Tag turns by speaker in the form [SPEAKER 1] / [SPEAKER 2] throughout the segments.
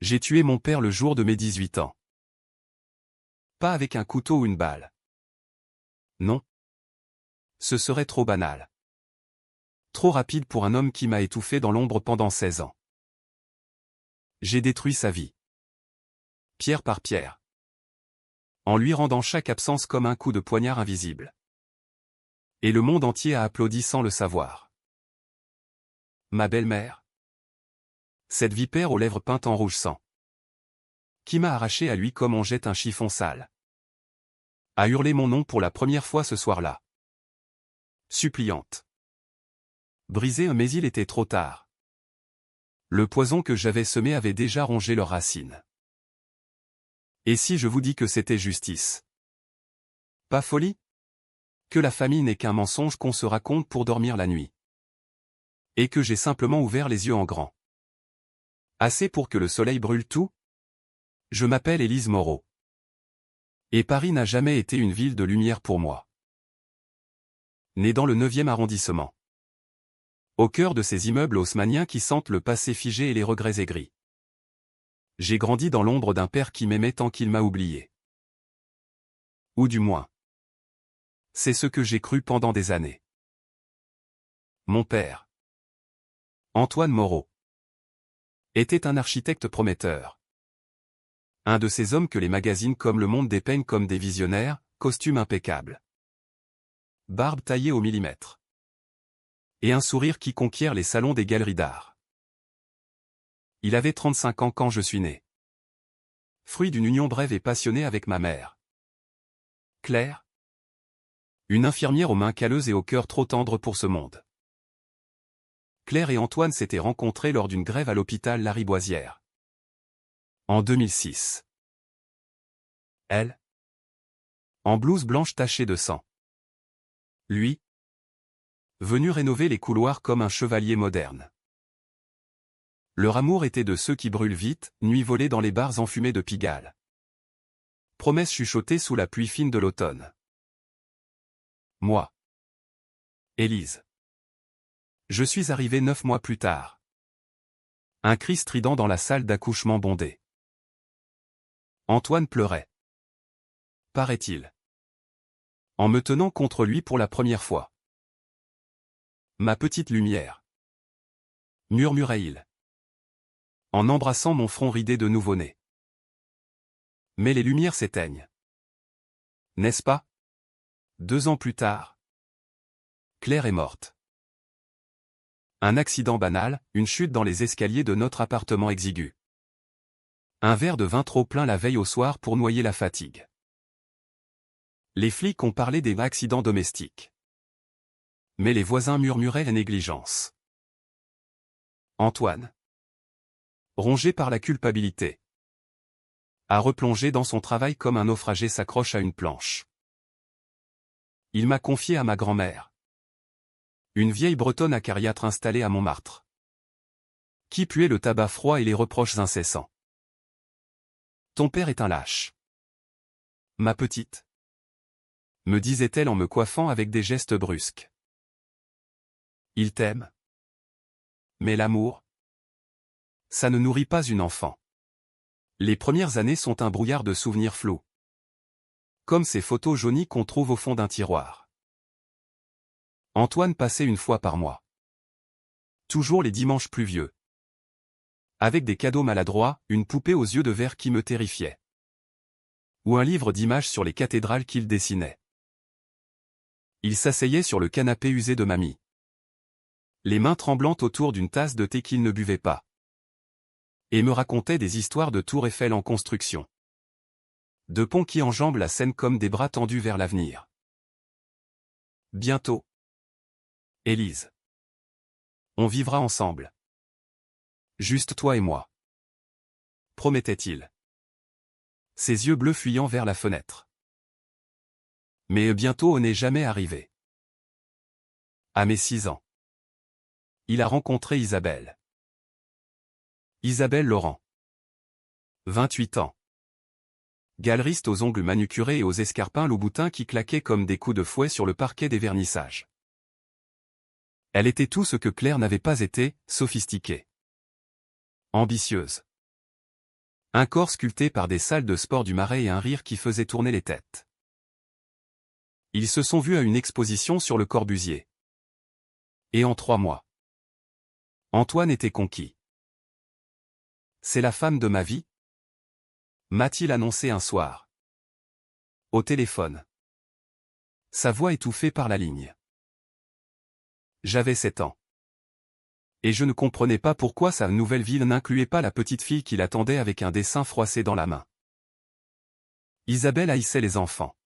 [SPEAKER 1] J'ai tué mon père le jour de mes 18 ans. Pas avec un couteau ou une balle. Non. Ce serait trop banal. Trop rapide pour un homme qui m'a étouffé dans l'ombre pendant 16 ans. J'ai détruit sa vie. Pierre par pierre. En lui rendant chaque absence comme un coup de poignard invisible. Et le monde entier a applaudi sans le savoir. Ma belle-mère. Cette vipère aux lèvres peintes en rouge sang. Qui m'a arraché à lui comme on jette un chiffon sale. A hurlé mon nom pour la première fois ce soir-là. Suppliante. Brisé mais il était trop tard. Le poison que j'avais semé avait déjà rongé leurs racines. Et si je vous dis que c'était justice? Pas folie? Que la famille n'est qu'un mensonge qu'on se raconte pour dormir la nuit. Et que j'ai simplement ouvert les yeux en grand. Assez pour que le soleil brûle tout? Je m'appelle Élise Moreau. Et Paris n'a jamais été une ville de lumière pour moi. Né dans le 9e arrondissement. Au cœur de ces immeubles haussmanniens qui sentent le passé figé et les regrets aigris. J'ai grandi dans l'ombre d'un père qui m'aimait tant qu'il m'a oublié. Ou du moins. C'est ce que j'ai cru pendant des années. Mon père, Antoine Moreau, était un architecte prometteur. Un de ces hommes que les magazines comme Le Monde dépeignent comme des visionnaires, costume impeccable. Barbe taillée au millimètre. Et un sourire qui conquiert les salons des galeries d'art. Il avait 35 ans quand je suis né. Fruit d'une union brève et passionnée avec ma mère. Claire. Une infirmière aux mains calleuses et au cœur trop tendre pour ce monde. Claire et Antoine s'étaient rencontrés lors d'une grève à l'hôpital Lariboisière. En 2006. Elle. En blouse blanche tachée de sang. Lui. Venu rénover les couloirs comme un chevalier moderne. Leur amour était de ceux qui brûlent vite, nuit volée dans les bars enfumés de Pigalle. Promesse chuchotée sous la pluie fine de l'automne. Moi. Élise. Je suis arrivé 9 mois plus tard. Un cri strident dans la salle d'accouchement bondée. Antoine pleurait. Paraît-il. En me tenant contre lui pour la première fois. Ma petite lumière. Murmurait-il. En embrassant mon front ridé de nouveau-né. Mais les lumières s'éteignent. N'est-ce pas? 2 ans plus tard. Claire est morte. Un accident banal, une chute dans les escaliers de notre appartement exigu. Un verre de vin trop plein la veille au soir pour noyer la fatigue. Les flics ont parlé des accidents domestiques. Mais les voisins murmuraient la négligence. Antoine, rongé par la culpabilité, a replongé dans son travail comme un naufragé s'accroche à une planche. Il m'a confié à ma grand-mère. Une vieille bretonne acariâtre installée à Montmartre. Qui puait le tabac froid et les reproches incessants. Ton père est un lâche. Ma petite, me disait-elle en me coiffant avec des gestes brusques. Il t'aime. Mais l'amour, ça ne nourrit pas une enfant. Les premières années sont un brouillard de souvenirs flous. Comme ces photos jaunies qu'on trouve au fond d'un tiroir. Antoine passait une fois par mois. Toujours les dimanches pluvieux. Avec des cadeaux maladroits, une poupée aux yeux de verre qui me terrifiait. Ou un livre d'images sur les cathédrales qu'il dessinait. Il s'asseyait sur le canapé usé de mamie. Les mains tremblantes autour d'une tasse de thé qu'il ne buvait pas. Et me racontait des histoires de tours Eiffel en construction. De ponts qui enjambent la Seine comme des bras tendus vers l'avenir. Bientôt. Élise. On vivra ensemble. Juste toi et moi. Promettait-il. Ses yeux bleus fuyant vers la fenêtre. Mais bientôt on n'est jamais arrivé. À mes 6 ans. Il a rencontré Isabelle. Isabelle Laurent. 28 ans. Galeriste aux ongles manucurés et aux escarpins loup-boutin qui claquaient comme des coups de fouet sur le parquet des vernissages. Elle était tout ce que Claire n'avait pas été, sophistiquée. Ambitieuse. Un corps sculpté par des salles de sport du Marais et un rire qui faisait tourner les têtes. Ils se sont vus à une exposition sur Le Corbusier. Et en 3 mois, Antoine était conquis. C'est la femme de ma vie, m'a-t-il annoncé un soir. Au téléphone. Sa voix étouffée par la ligne. J'avais 7 ans. Et je ne comprenais pas pourquoi sa nouvelle ville n'incluait pas la petite fille qui l'attendait avec un dessin froissé dans la main. Isabelle haïssait les enfants.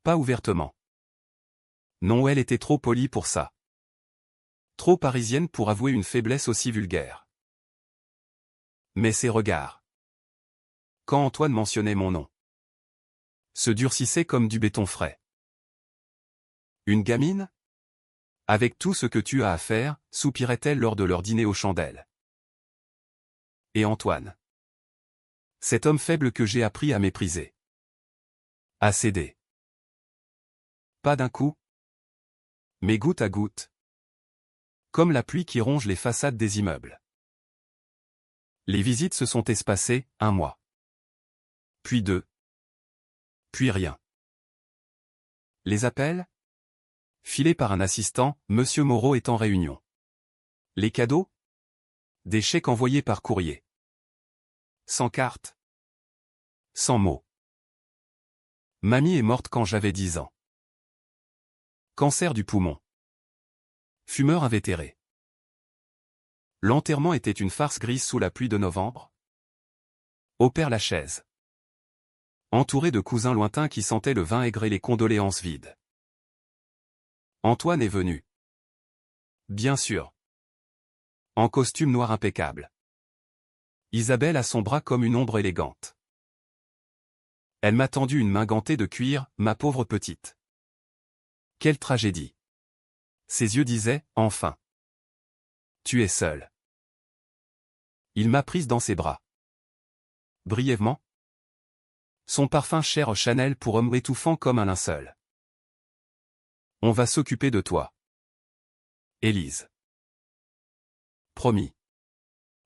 [SPEAKER 1] Pas ouvertement. Non, elle était trop polie pour ça. Trop parisienne pour avouer une faiblesse aussi vulgaire. Mais ses regards. Quand Antoine mentionnait mon nom, se durcissaient comme du béton frais. Une gamine? Avec tout ce que tu as à faire, soupirait-elle lors de leur dîner aux chandelles. Et Antoine? Cet homme faible que j'ai appris à mépriser. À céder. Pas d'un coup, mais goutte à goutte. Comme la pluie qui ronge les façades des immeubles. Les visites se sont espacées, 1 mois. Puis 2. Puis rien. Les appels? Filés par un assistant, Monsieur Moreau est en réunion. Les cadeaux? Des chèques envoyés par courrier. Sans carte. Sans mots. Mamie est morte quand j'avais 10 ans. Cancer du poumon. Fumeur invétéré. L'enterrement était une farce grise sous la pluie de novembre. Au Père-Lachaise. Entouré de cousins lointains qui sentaient le vinaigre et les condoléances vides. Antoine est venu. Bien sûr. En costume noir impeccable. Isabelle à son bras comme une ombre élégante. Elle m'a tendu une main gantée de cuir, ma pauvre petite. Quelle tragédie. Ses yeux disaient, enfin. Tu es seule. Il m'a prise dans ses bras. Brièvement. Son parfum cher Chanel pour homme étouffant comme un linceul. On va s'occuper de toi. Élise. Promis.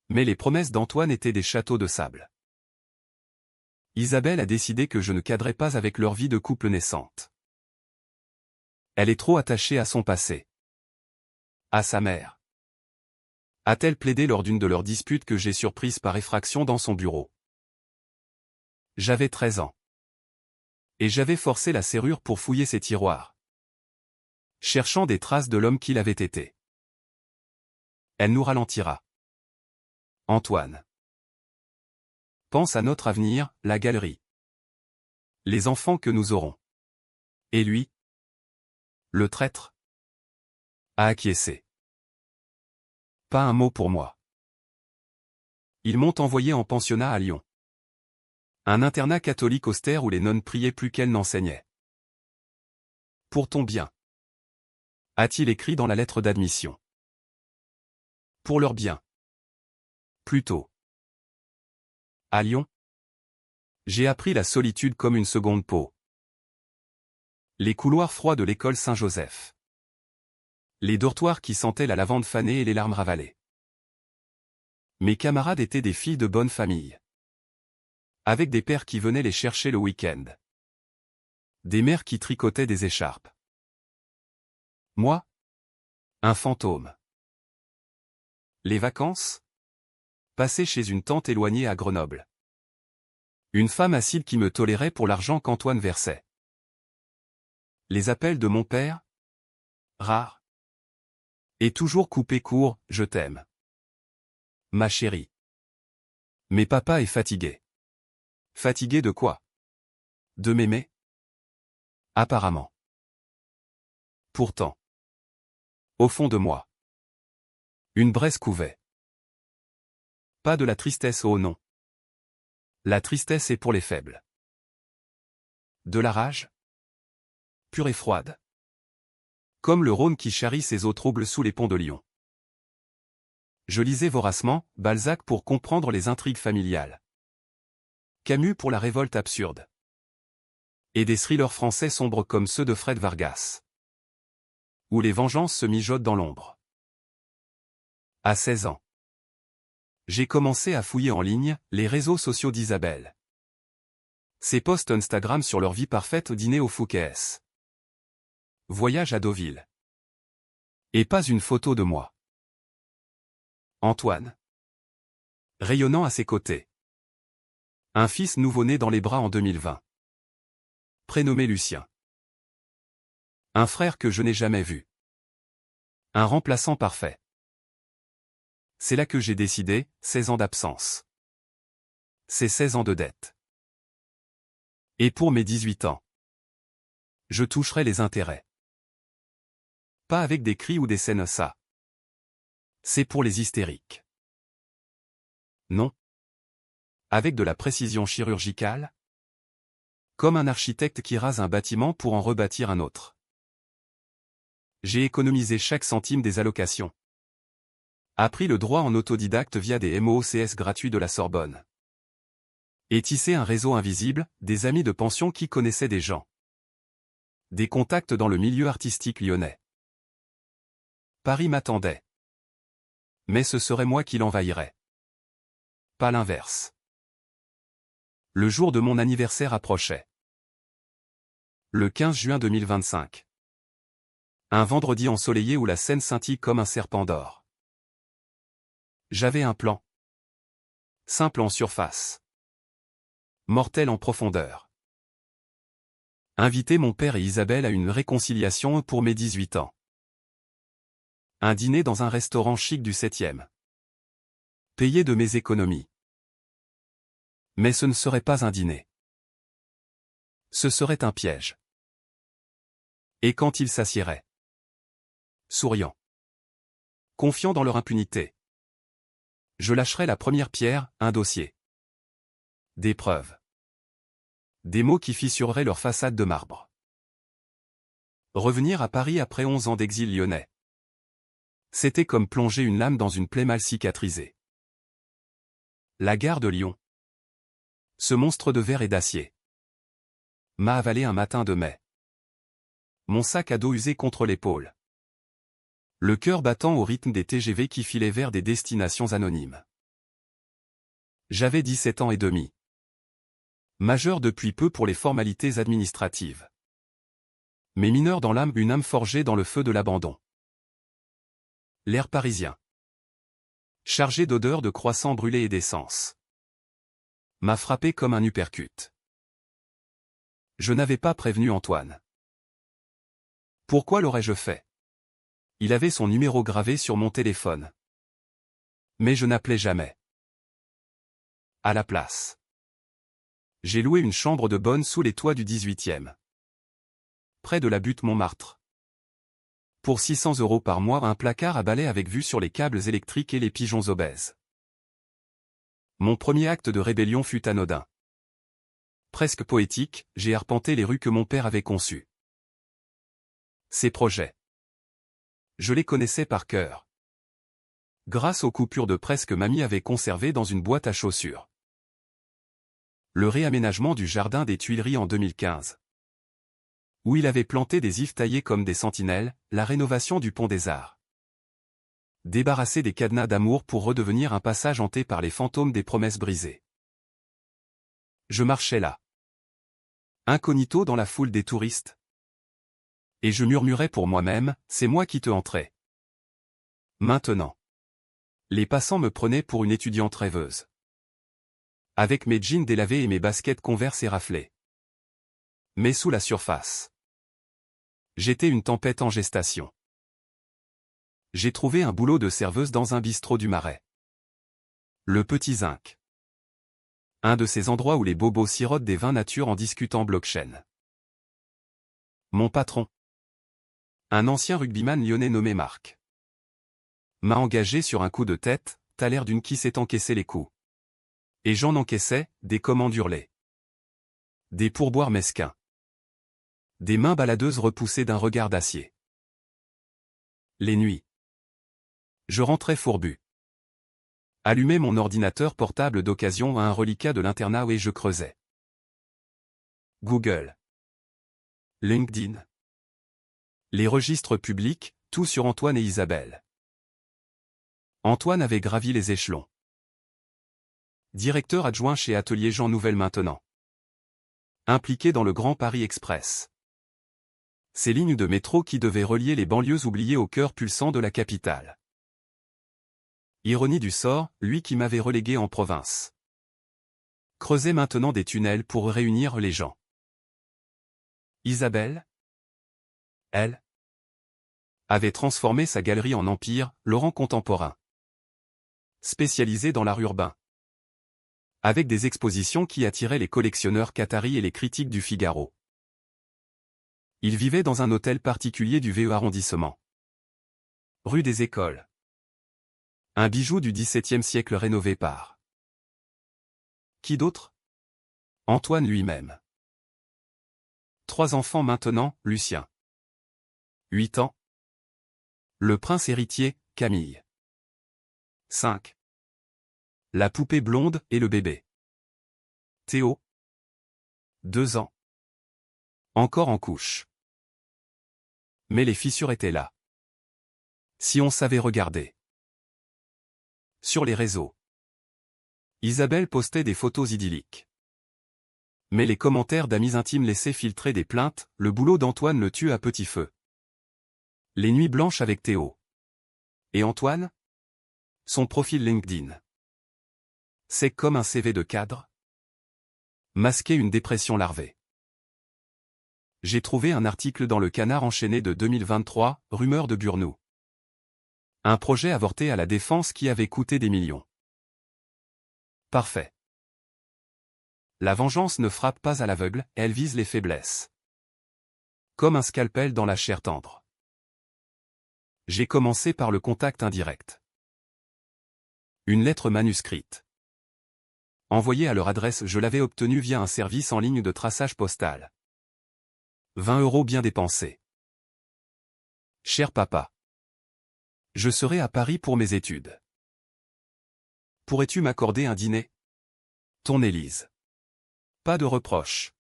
[SPEAKER 1] Mais les promesses d'Antoine étaient des châteaux de sable. Isabelle a décidé que je ne cadrais pas avec leur vie de couple naissante. Elle est trop attachée à son passé. À sa mère. A-t-elle plaidé lors d'une de leurs disputes que j'ai surprise par effraction dans son bureau. J'avais 13 ans. Et j'avais forcé la serrure pour fouiller ses tiroirs. Cherchant des traces de l'homme qu'il avait été. Elle nous ralentira. Antoine. Pense à notre avenir, la galerie. Les enfants que nous aurons. Et lui? Le traître? A acquiescé. Pas un mot pour moi. Ils m'ont envoyé en pensionnat à Lyon. Un internat catholique austère où les nonnes priaient plus qu'elles n'enseignaient. Pour ton bien. A-t-il écrit dans la lettre d'admission. Pour leur bien. Plutôt. À Lyon. J'ai appris la solitude comme une seconde peau. Les couloirs froids de l'école Saint-Joseph. Les dortoirs qui sentaient la lavande fanée et les larmes ravalées. Mes camarades étaient des filles de bonne famille. Avec des pères qui venaient les chercher le week-end. Des mères qui tricotaient des écharpes. Moi? Un fantôme. Les vacances? Passées chez une tante éloignée à Grenoble. Une femme acide qui me tolérait pour l'argent qu'Antoine versait. Les appels de mon père? Rares. Et toujours coupés court, je t'aime. Ma chérie. Mais papa est fatigué. Fatigué de quoi? De m'aimer? Apparemment. Pourtant. Au fond de moi. Une braise couvait. Pas de la tristesse, oh non. La tristesse est pour les faibles. De la rage? Pure et froide. Comme le Rhône qui charrie ses eaux troubles sous les ponts de Lyon. Je lisais voracement Balzac pour comprendre les intrigues familiales. Camus pour la révolte absurde. Et des thrillers français sombres comme ceux de Fred Vargas. Où les vengeances se mijotent dans l'ombre. À 16 ans. J'ai commencé à fouiller en ligne les réseaux sociaux d'Isabelle. Ses posts Instagram sur leur vie parfaite au dîner au Fouquet's. Voyage à Deauville. Et pas une photo de moi. Antoine. Rayonnant à ses côtés. Un fils nouveau-né dans les bras en 2020. Prénommé Lucien. Un frère que je n'ai jamais vu. Un remplaçant parfait. C'est là que j'ai décidé, 16 ans d'absence. C'est 16 ans de dette. Et pour mes 18 ans, je toucherai les intérêts. Pas avec des cris ou des scènes ça. C'est pour les hystériques. Non. Avec de la précision chirurgicale. Comme un architecte qui rase un bâtiment pour en rebâtir un autre. J'ai économisé chaque centime des allocations. Appris le droit en autodidacte via des MOOCS gratuits de la Sorbonne. Et tissé un réseau invisible, des amis de pension qui connaissaient des gens. Des contacts dans le milieu artistique lyonnais. Paris m'attendait. Mais ce serait moi qui l'envahirais. Pas l'inverse. Le jour de mon anniversaire approchait. Le 15 juin 2025. Un vendredi ensoleillé où la Seine scintille comme un serpent d'or. J'avais un plan. Simple en surface. Mortel en profondeur. Inviter mon père et Isabelle à une réconciliation pour mes 18 ans. Un dîner dans un restaurant chic du 7e. Payé de mes économies. Mais ce ne serait pas un dîner. Ce serait un piège. Et quand ils s'assieraient. Souriant. Confiant dans leur impunité. Je lâcherais la première pierre, un dossier. Des preuves. Des mots qui fissureraient leur façade de marbre. Revenir à Paris après 11 ans d'exil lyonnais. C'était comme plonger une lame dans une plaie mal cicatrisée. La gare de Lyon. Ce monstre de verre et d'acier m'a avalé un matin de mai. Mon sac à dos usé contre l'épaule. Le cœur battant au rythme des TGV qui filaient vers des destinations anonymes. J'avais 17 ans et demi. Majeur depuis peu pour les formalités administratives. Mais mineur dans l'âme, une âme forgée dans le feu de l'abandon. L'air parisien. Chargé d'odeurs de croissants brûlés et d'essence. M'a frappé comme un uppercut. Je n'avais pas prévenu Antoine. Pourquoi l'aurais-je fait? Il avait son numéro gravé sur mon téléphone. Mais je n'appelais jamais. À la place. J'ai loué une chambre de bonne sous les toits du 18e. Près de la butte Montmartre. Pour 600 € par mois, un placard à balai avec vue sur les câbles électriques et les pigeons obèses. Mon premier acte de rébellion fut anodin. Presque poétique, j'ai arpenté les rues que mon père avait conçues. Ses projets. Je les connaissais par cœur. Grâce aux coupures de presse que mamie avait conservées dans une boîte à chaussures. Le réaménagement du jardin des Tuileries en 2015. Où il avait planté des ifs taillés comme des sentinelles, la rénovation du pont des Arts. Débarrasser des cadenas d'amour pour redevenir un passage hanté par les fantômes des promesses brisées. Je marchais là. Incognito dans la foule des touristes. Et je murmurais pour moi-même, c'est moi qui te hantrais. Maintenant. Les passants me prenaient pour une étudiante rêveuse. Avec mes jeans délavés et mes baskets Converse éraflées. Mais sous la surface. J'étais une tempête en gestation. J'ai trouvé un boulot de serveuse dans un bistrot du Marais. Le Petit Zinc. Un de ces endroits où les bobos sirotent des vins nature en discutant blockchain. Mon patron. Un ancien rugbyman lyonnais nommé Marc. M'a engagé sur un coup de tête, t'as l'air d'une qui s'est encaissé les coups. Et j'en encaissais, des commandes hurlées. Des pourboires mesquins. Des mains baladeuses repoussées d'un regard d'acier. Les nuits. Je rentrais fourbu. Allumais mon ordinateur portable d'occasion à un reliquat de l'internat et je creusais. Google. LinkedIn. Les registres publics, tout sur Antoine et Isabelle. Antoine avait gravi les échelons. Directeur adjoint chez Atelier Jean Nouvel maintenant. Impliqué dans le Grand Paris Express. Ces lignes de métro qui devaient relier les banlieues oubliées au cœur pulsant de la capitale. Ironie du sort, lui qui m'avait relégué en province. Creusait maintenant des tunnels pour réunir les gens. Isabelle, elle, avait transformé sa galerie en empire, Laurent Contemporain. Spécialisé dans l'art urbain. Avec des expositions qui attiraient les collectionneurs qataris et les critiques du Figaro. Il vivait dans un hôtel particulier du VE arrondissement. Rue des Écoles. Un bijou du XVIIe siècle rénové par... Qui d'autre? Antoine lui-même. 3 enfants maintenant, Lucien. 8 ans. Le prince héritier, Camille. 5. La poupée blonde et le bébé. Théo. 2 ans. Encore en couche. Mais les fissures étaient là. Si on savait regarder. Sur les réseaux. Isabelle postait des photos idylliques. Mais les commentaires d'amis intimes laissaient filtrer des plaintes, le boulot d'Antoine le tue à petit feu. Les nuits blanches avec Théo. Et Antoine? Son profil LinkedIn. C'est comme un CV de cadre. Masquer une dépression larvée. J'ai trouvé un article dans le Canard enchaîné de 2023, rumeur de Burnou. Un projet avorté à la Défense qui avait coûté des millions. Parfait. La vengeance ne frappe pas à l'aveugle, elle vise les faiblesses. Comme un scalpel dans la chair tendre. J'ai commencé par le contact indirect. Une lettre manuscrite. Envoyée à leur adresse, je l'avais obtenue via un service en ligne de traçage postal. 20 € bien dépensés. Cher papa. Je serai à Paris pour mes études. Pourrais-tu m'accorder un dîner? Ton Élise. Pas de reproches.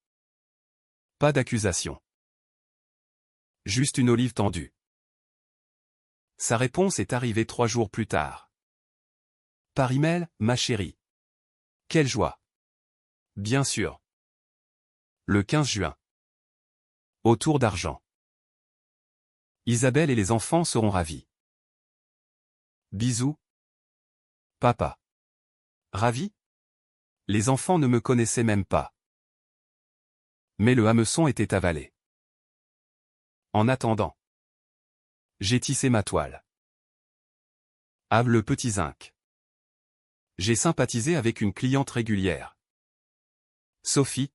[SPEAKER 1] Pas d'accusation. Juste une olive tendue. Sa réponse est arrivée 3 jours plus tard. Par email, ma chérie. Quelle joie. Bien sûr. Le 15 juin. Autour d'argent. Isabelle et les enfants seront ravis. Bisous. Papa. Ravi? Les enfants ne me connaissaient même pas. Mais le hameçon était avalé. En attendant. J'ai tissé ma toile. Ave le petit zinc. J'ai sympathisé avec une cliente régulière. Sophie.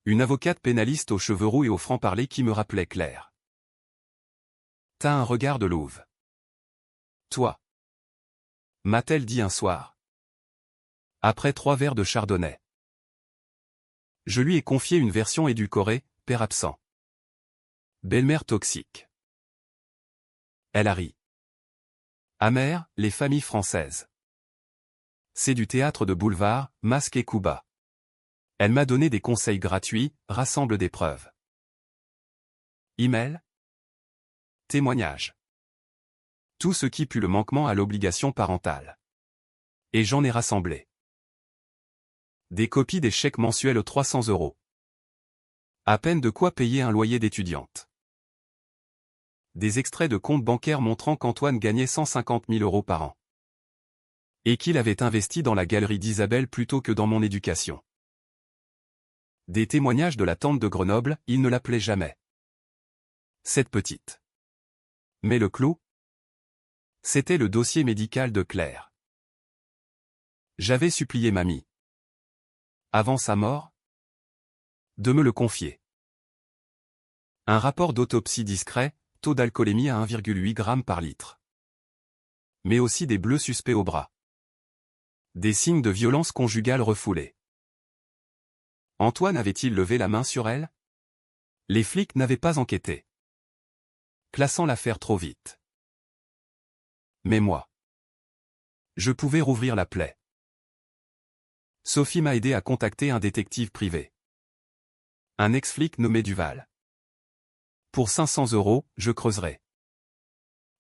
[SPEAKER 1] Une avocate pénaliste aux cheveux roux et au franc-parler qui me rappelait Claire. T'as un regard de louve. Toi. M'a-t-elle dit un soir. Après 3 verres de chardonnay. Je lui ai confié une version édulcorée, père absent. Belle-mère toxique. Elle a ri. Amère, les familles françaises. C'est du théâtre de boulevard, masque et coup bas. Elle m'a donné des conseils gratuits, rassemble des preuves. Email. Témoignage. Tout ce qui pue le manquement à l'obligation parentale. Et j'en ai rassemblé. Des copies des chèques mensuels aux 300 €. À peine de quoi payer un loyer d'étudiante. Des extraits de comptes bancaires montrant qu'Antoine gagnait 150 000 € par an. Et qu'il avait investi dans la galerie d'Isabelle plutôt que dans mon éducation. Des témoignages de la tante de Grenoble, il ne l'appelait jamais. Cette petite. Mais le clou? C'était le dossier médical de Claire. J'avais supplié mamie. Avant sa mort? De me le confier. Un rapport d'autopsie discret, taux d'alcoolémie à 1,8 g par litre. Mais aussi des bleus suspects au bras. Des signes de violence conjugale refoulés. Antoine avait-il levé la main sur elle? Les flics n'avaient pas enquêté. Classant l'affaire trop vite. Mais moi. Je pouvais rouvrir la plaie. Sophie m'a aidé à contacter un détective privé. Un ex-flic nommé Duval. Pour 500 €, je creuserai.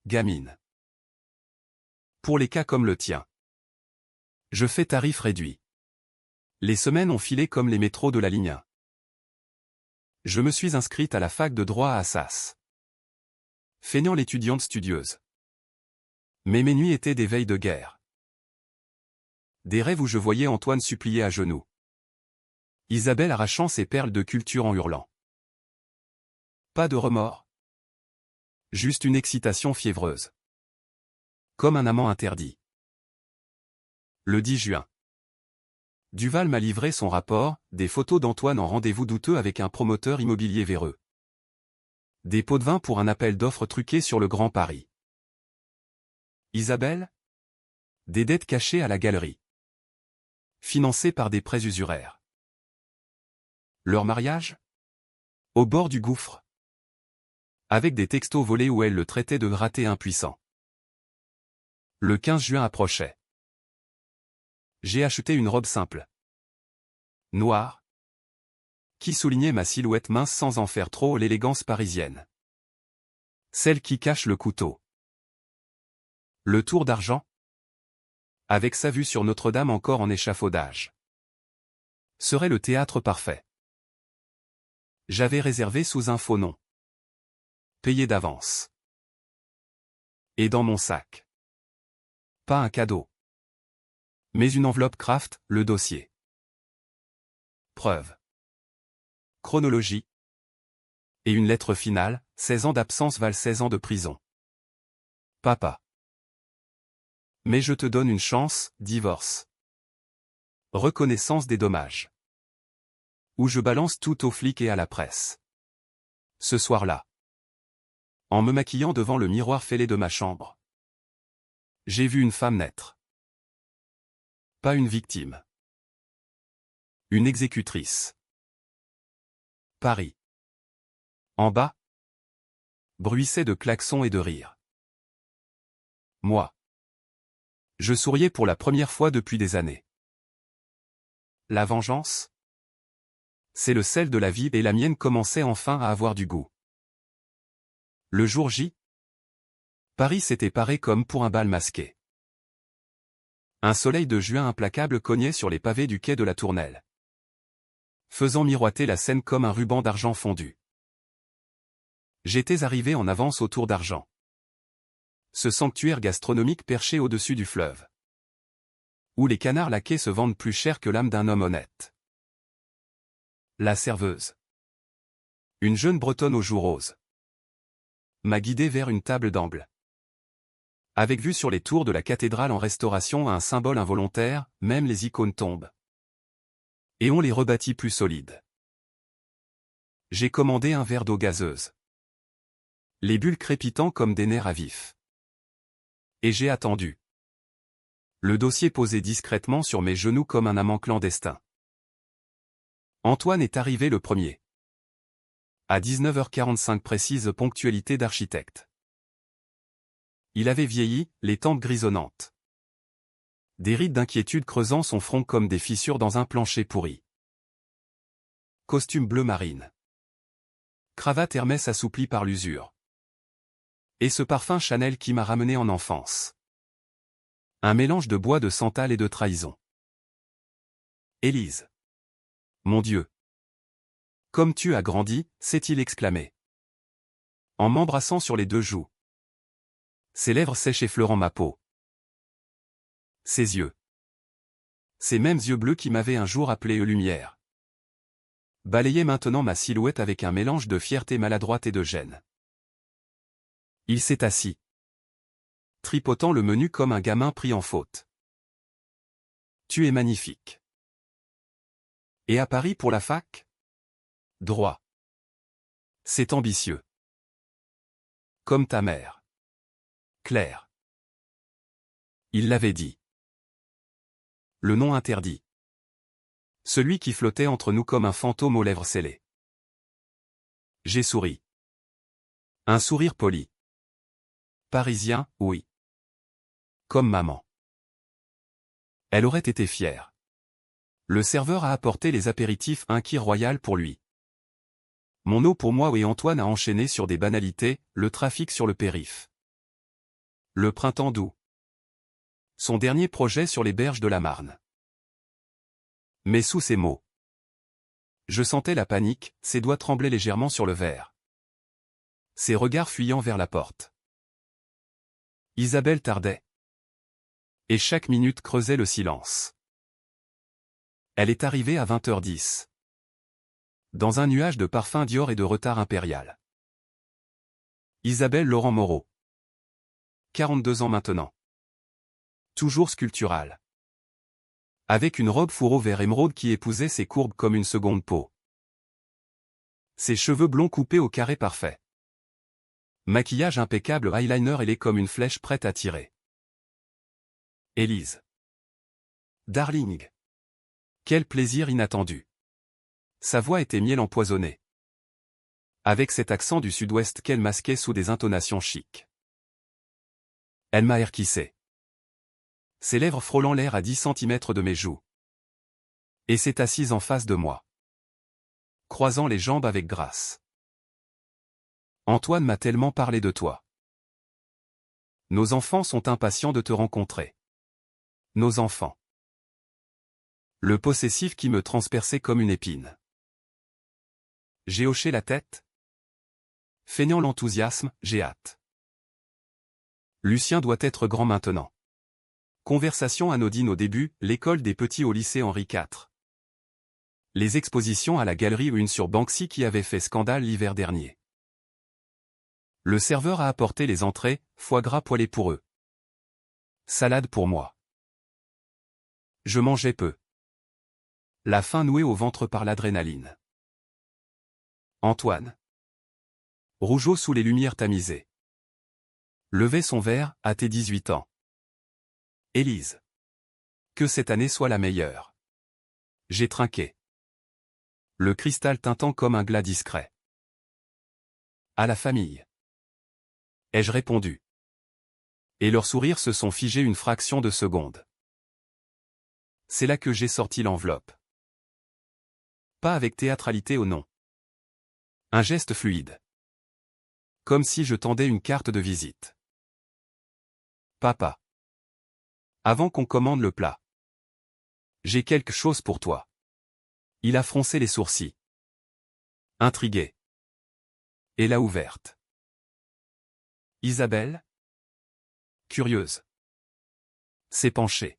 [SPEAKER 1] Gamine. Pour les cas comme le tien. Je fais tarif réduit. Les semaines ont filé comme les métros de la ligne 1. Je me suis inscrite à la fac de droit à Assas. Feignant l'étudiante studieuse. Mais mes nuits étaient des veilles de guerre. Des rêves où je voyais Antoine supplier à genoux. Isabelle arrachant ses perles de culture en hurlant. Pas de remords. Juste une excitation fiévreuse. Comme un amant interdit. Le 10 juin. Duval m'a livré son rapport, des photos d'Antoine en rendez-vous douteux avec un promoteur immobilier véreux. Des pots de vin pour un appel d'offres truqué sur le Grand Paris. Isabelle? Des dettes cachées à la galerie. Financées par des prêts usuraires. Leur mariage? Au bord du gouffre. Avec des textos volés où elle le traitait de gratté impuissant. Le 15 juin approchait. J'ai acheté une robe simple. Noire. Qui soulignait ma silhouette mince sans en faire trop l'élégance parisienne. Celle qui cache le couteau. Le tour d'argent. Avec sa vue sur Notre-Dame encore en échafaudage. Serait le théâtre parfait. J'avais réservé sous un faux nom. Payé d'avance. Et dans mon sac. Pas un cadeau. Mais une enveloppe Kraft, le dossier. Preuve. Chronologie. Et une lettre finale, 16 ans d'absence valent 16 ans de prison. Papa. Mais je te donne une chance, divorce. Reconnaissance des dommages. Où je balance tout aux flics et à la presse. Ce soir-là. En me maquillant devant le miroir fêlé de ma chambre. J'ai vu une femme naître. Pas une victime. Une exécutrice. Paris. En bas. Bruissait de klaxons et de rires. Moi. Je souriais pour la première fois depuis des années. La vengeance? C'est le sel de la vie et la mienne commençait enfin à avoir du goût. Le jour J. Paris s'était paré comme pour un bal masqué. Un soleil de juin implacable cognait sur les pavés du quai de la Tournelle. Faisant miroiter la Seine comme un ruban d'argent fondu. J'étais arrivé en avance au Tour d'Argent. Ce sanctuaire gastronomique perché au-dessus du fleuve. Où les canards laqués se vendent plus cher que l'âme d'un homme honnête. La serveuse. Une jeune bretonne aux joues roses. M'a guidé vers une table d'angle. Avec vue sur les tours de la cathédrale en restauration à un symbole involontaire, même les icônes tombent. Et on les rebâtit plus solides. J'ai commandé un verre d'eau gazeuse. Les bulles crépitant comme des nerfs à vif. Et j'ai attendu. Le dossier posé discrètement sur mes genoux comme un amant clandestin. Antoine est arrivé le premier. À 19h45 précise ponctualité d'architecte. Il avait vieilli, les tempes grisonnantes. Des rides d'inquiétude creusant son front comme des fissures dans un plancher pourri. Costume bleu marine. Cravate Hermès assouplie par l'usure. Et ce parfum Chanel qui m'a ramené en enfance. Un mélange de bois de santal et de trahison. Élise. Mon Dieu. Comme tu as grandi, s'est-il exclamé. En m'embrassant sur les deux joues. Ses lèvres sèches effleurant ma peau. Ses yeux. Ces mêmes yeux bleus qui m'avaient un jour appelé lumière. Balayaient maintenant ma silhouette avec un mélange de fierté maladroite et de gêne. Il s'est assis. Tripotant le menu comme un gamin pris en faute. Tu es magnifique. Et à Paris pour la fac? Droit. C'est ambitieux. Comme ta mère. Claire. Il l'avait dit. Le nom interdit. Celui qui flottait entre nous comme un fantôme aux lèvres scellées. J'ai souri. Un sourire poli. Parisien, oui. Comme maman. Elle aurait été fière. Le serveur a apporté les apéritifs un kir royal pour lui. Mon eau pour moi et Antoine a enchaîné sur des banalités, le trafic sur le périph'. Le printemps doux. Son dernier projet sur les berges de la Marne. Mais sous ces mots, je sentais la panique, ses doigts tremblaient légèrement sur le verre. Ses regards fuyant vers la porte. Isabelle tardait. Et chaque minute creusait le silence. Elle est arrivée à 20h10. Dans un nuage de parfum Dior et de retard impérial. Isabelle Laurent Moreau. 42 ans maintenant. Toujours sculpturale. Avec une robe fourreau vert émeraude qui épousait ses courbes comme une seconde peau. Ses cheveux blonds coupés au carré parfait. Maquillage impeccable, eyeliner ailé comme une flèche prête à tirer. Élise. Darling. Quel plaisir inattendu. Sa voix était miel empoisonné. Avec cet accent du sud-ouest qu'elle masquait sous des intonations chics. Elle m'a erquissé. Ses lèvres frôlant l'air à 10 centimètres de mes joues. Et s'est assise en face de moi. Croisant les jambes avec grâce. Antoine m'a tellement parlé de toi. Nos enfants sont impatients de te rencontrer. Nos enfants. Le possessif qui me transperçait comme une épine. J'ai hoché la tête. Feignant l'enthousiasme, j'ai hâte. Lucien doit être grand maintenant. Conversation anodine au début, l'école des petits au lycée Henri IV. Les expositions à la galerie ou une sur Banksy qui avait fait scandale l'hiver dernier. Le serveur a apporté les entrées, foie gras poêlé pour eux. Salade pour moi. Je mangeais peu. La faim nouée au ventre par l'adrénaline. Antoine. Rougeau sous les lumières tamisées. Levait son verre, à tes 18 ans. Élise. Que cette année soit la meilleure. J'ai trinqué. Le cristal tintant comme un glas discret. À la famille. Ai-je répondu. Et leurs sourires se sont figés une fraction de seconde. C'est là que j'ai sorti l'enveloppe. Pas avec théâtralité au nom. Un geste fluide. Comme si je tendais une carte de visite. Papa. Avant qu'on commande le plat. J'ai quelque chose pour toi. Il a froncé les sourcils. Intrigué. Et l'a ouverte. Isabelle. Curieuse. S'est penchée.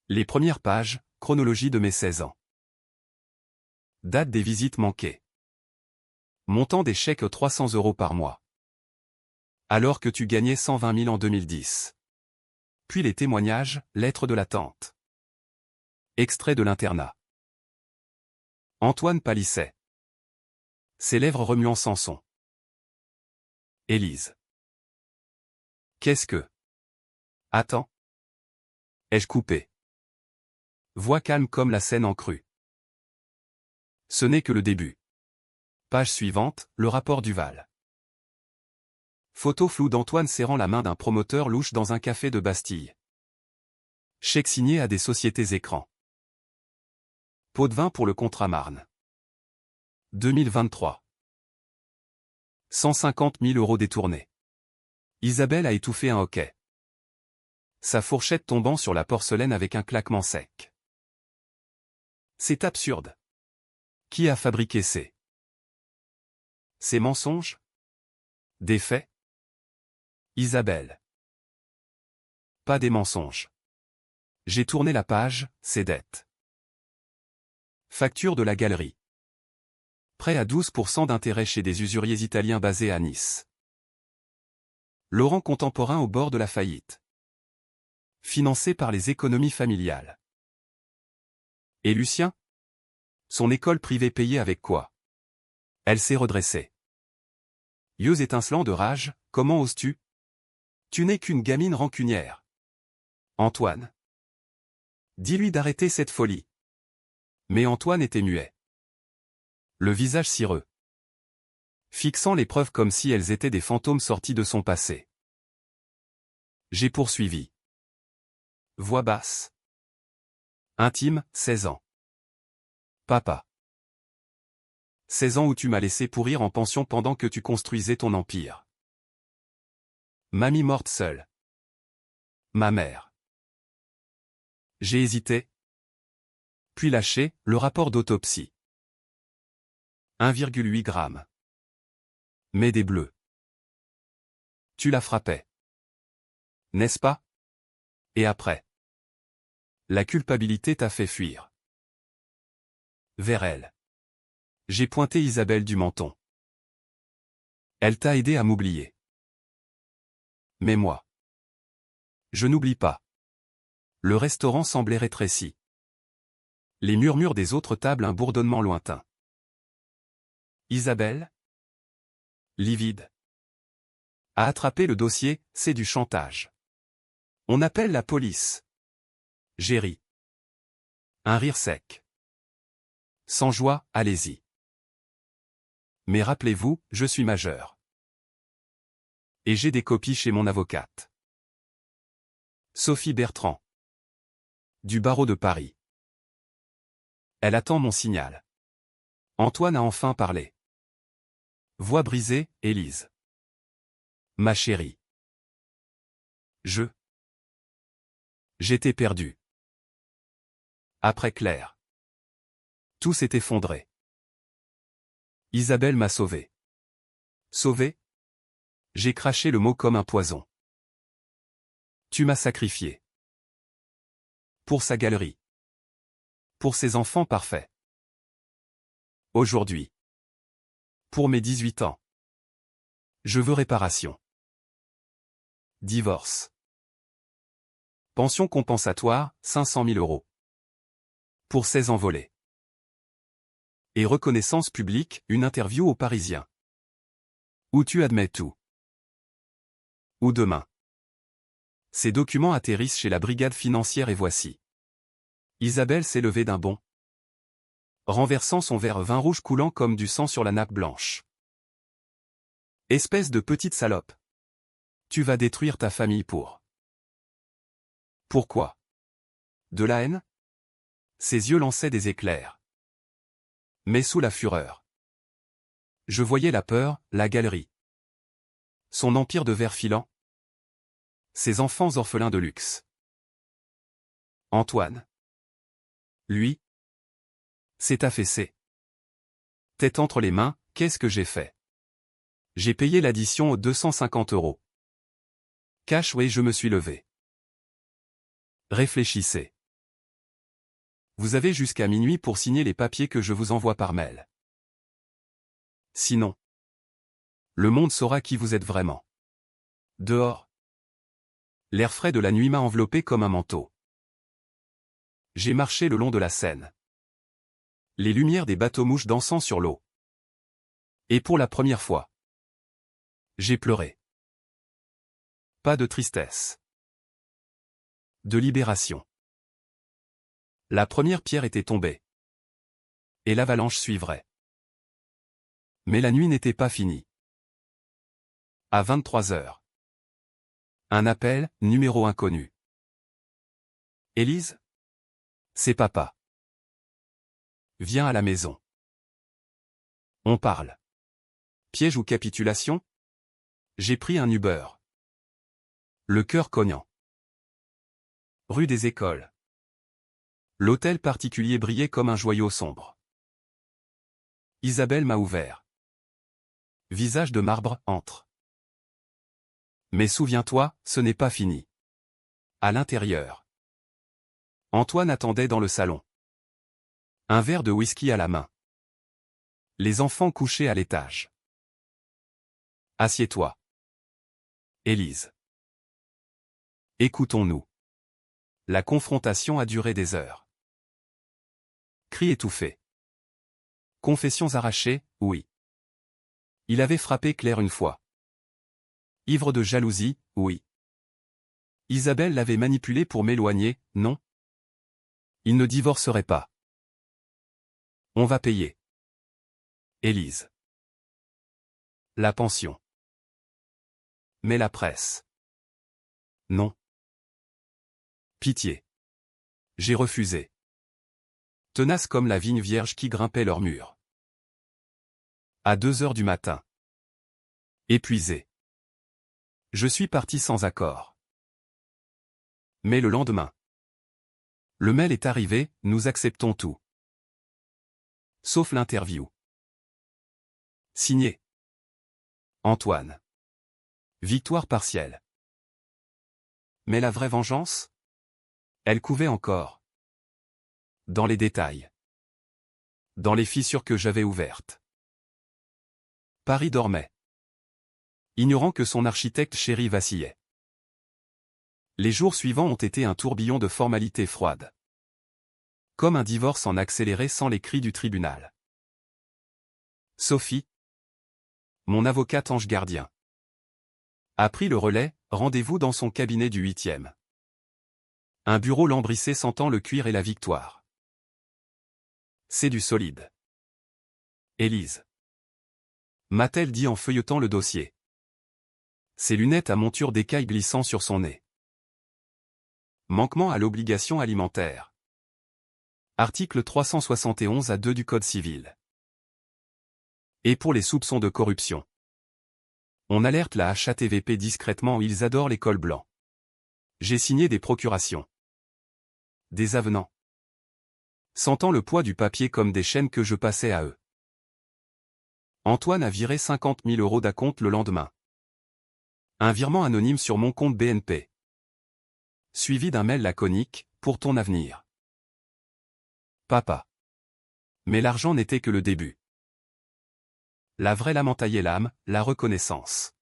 [SPEAKER 1] Les premières pages, chronologie de mes 16 ans. Date des visites manquées. Montant des chèques 300 € par mois. Alors que tu gagnais 120 000 en 2010. Puis les témoignages, lettres de la tante. Extrait de l'internat. Antoine pâlissait. Ses lèvres remuant sans son. Élise. Qu'est-ce que... Attends. Ai-je coupé? Voix calme comme la scène en crue. Ce n'est que le début. Page suivante, le rapport Duval. Photo floue d'Antoine serrant la main d'un promoteur louche dans un café de Bastille. Chèque signé à des sociétés écrans. Pot de vin pour le contrat Marne. 2023. 150 000 € détournés. Isabelle a étouffé un hoquet. Sa fourchette tombant sur la porcelaine avec un claquement sec. C'est absurde. Qui a fabriqué ces mensonges? Des faits? Isabelle. Pas des mensonges. J'ai tourné la page, c'est dette. Facture de la galerie. Prêt à 12% d'intérêt chez des usuriers italiens basés à Nice. Laurent contemporain au bord de la faillite. Financé par les économies familiales. Et Lucien? Son école privée payée avec quoi? Elle s'est redressée. Yeux étincelants de rage, comment oses-tu? Tu n'es qu'une gamine rancunière. Antoine. Dis-lui d'arrêter cette folie. Mais Antoine était muet. Le visage cireux. Fixant les preuves comme si elles étaient des fantômes sortis de son passé. J'ai poursuivi. Voix basse. Intime, 16 ans. Papa. 16 ans où tu m'as laissé pourrir en pension pendant que tu construisais ton empire. Mamie morte seule. Ma mère. J'ai hésité. Puis lâché, le rapport d'autopsie. 1,8 g. Mais des bleus. Tu la frappais. N'est-ce pas? Et après? La culpabilité t'a fait fuir. Vers elle. J'ai pointé Isabelle du menton. Elle t'a aidé à m'oublier. Mais moi. Je n'oublie pas. Le restaurant semblait rétréci. Les murmures des autres tables un bourdonnement lointain. Isabelle? Livide. A attrapé le dossier, c'est du chantage. On appelle la police. J'ai ri. Un rire sec. Sans joie, allez-y. Mais rappelez-vous, je suis majeur. Et j'ai des copies chez mon avocate. Sophie Bertrand. Du barreau de Paris. Elle attend mon signal. Antoine a enfin parlé. Voix brisée, Élise. Ma chérie. J'étais perdu. Après Claire. Tout s'est effondré. Isabelle m'a sauvé. Sauvé? J'ai craché le mot comme un poison. Tu m'as sacrifié. Pour sa galerie. Pour ses enfants parfaits. Aujourd'hui. Pour mes 18 ans. Je veux réparation. Divorce. Pension compensatoire, 500 000 €. Pour 16 envolées. Et reconnaissance publique, une interview aux Parisiens. Où tu admets tout. Ou demain. Ces documents atterrissent chez la brigade financière et voici. Isabelle s'est levée d'un bond, renversant son verre vin rouge coulant comme du sang sur la nappe blanche. Espèce de petite salope. Tu vas détruire ta famille pour. Pourquoi? De la haine? Ses yeux lançaient des éclairs. Mais sous la fureur. Je voyais la peur, la galerie. Son empire de verre filant. Ses enfants orphelins de luxe. Antoine. Lui. S'est affaissé. Tête entre les mains, qu'est-ce que j'ai fait? J'ai payé l'addition aux 250 €. Cash oui, je me suis levé. Réfléchissez. Vous avez jusqu'à minuit pour signer les papiers que je vous envoie par mail. Sinon, le monde saura qui vous êtes vraiment. Dehors. L'air frais de la nuit m'a enveloppé comme un manteau. J'ai marché le long de la Seine. Les lumières des bateaux-mouches dansant sur l'eau. Et pour la première fois, j'ai pleuré. Pas de tristesse. De libération. La première pierre était tombée. Et l'avalanche suivrait. Mais la nuit n'était pas finie. À 23 heures. Un appel, numéro inconnu. Élise? C'est papa. Viens à la maison. On parle. Piège ou capitulation? J'ai pris un Uber. Le cœur cognant. Rue des Écoles. L'hôtel particulier brillait comme un joyau sombre. Isabelle m'a ouvert. Visage de marbre, entre. Mais souviens-toi, ce n'est pas fini. À l'intérieur. Antoine attendait dans le salon. Un verre de whisky à la main. Les enfants couchés à l'étage. Assieds-toi. Élise. Écoutons-nous. La confrontation a duré des heures. Cris étouffés. Confessions arrachées, oui. Il avait frappé Claire une fois. Ivre de jalousie, oui. Isabelle l'avait manipulé pour m'éloigner, non? Il ne divorcerait pas. On va payer. Élise. La pension. Mais la presse. Non. Pitié. J'ai refusé. Tenace comme la vigne vierge qui grimpait leur mur. À 2 heures du matin. Épuisé. Je suis parti sans accord. Mais le lendemain. Le mail est arrivé, nous acceptons tout. Sauf l'interview. Signé. Antoine. Victoire partielle. Mais la vraie vengeance? Elle couvait encore. Dans les détails. Dans les fissures que j'avais ouvertes. Paris dormait. Ignorant que son architecte chéri vacillait. Les jours suivants ont été un tourbillon de formalités froides. Comme un divorce en accéléré sans les cris du tribunal. Sophie, mon avocate ange gardien, a pris le relais, rendez-vous dans son cabinet du 8e. Un bureau lambrissé sentant le cuir et la victoire. C'est du solide. Élise, m'a-t-elle dit en feuilletant le dossier. Ses lunettes à monture d'écaille glissant sur son nez. Manquement à l'obligation alimentaire. Article 371 A2 du Code civil. Et pour les soupçons de corruption. On alerte la HATVP discrètement, ils adorent les cols blancs. J'ai signé des procurations. Des avenants. Sentant le poids du papier comme des chaînes que je passais à eux. Antoine a viré 50 000 € d'acompte le lendemain. Un virement anonyme sur mon compte BNP. Suivi d'un mail laconique, pour ton avenir. Papa. Mais l'argent n'était que le début. La vraie lame entaillait l'âme, la reconnaissance.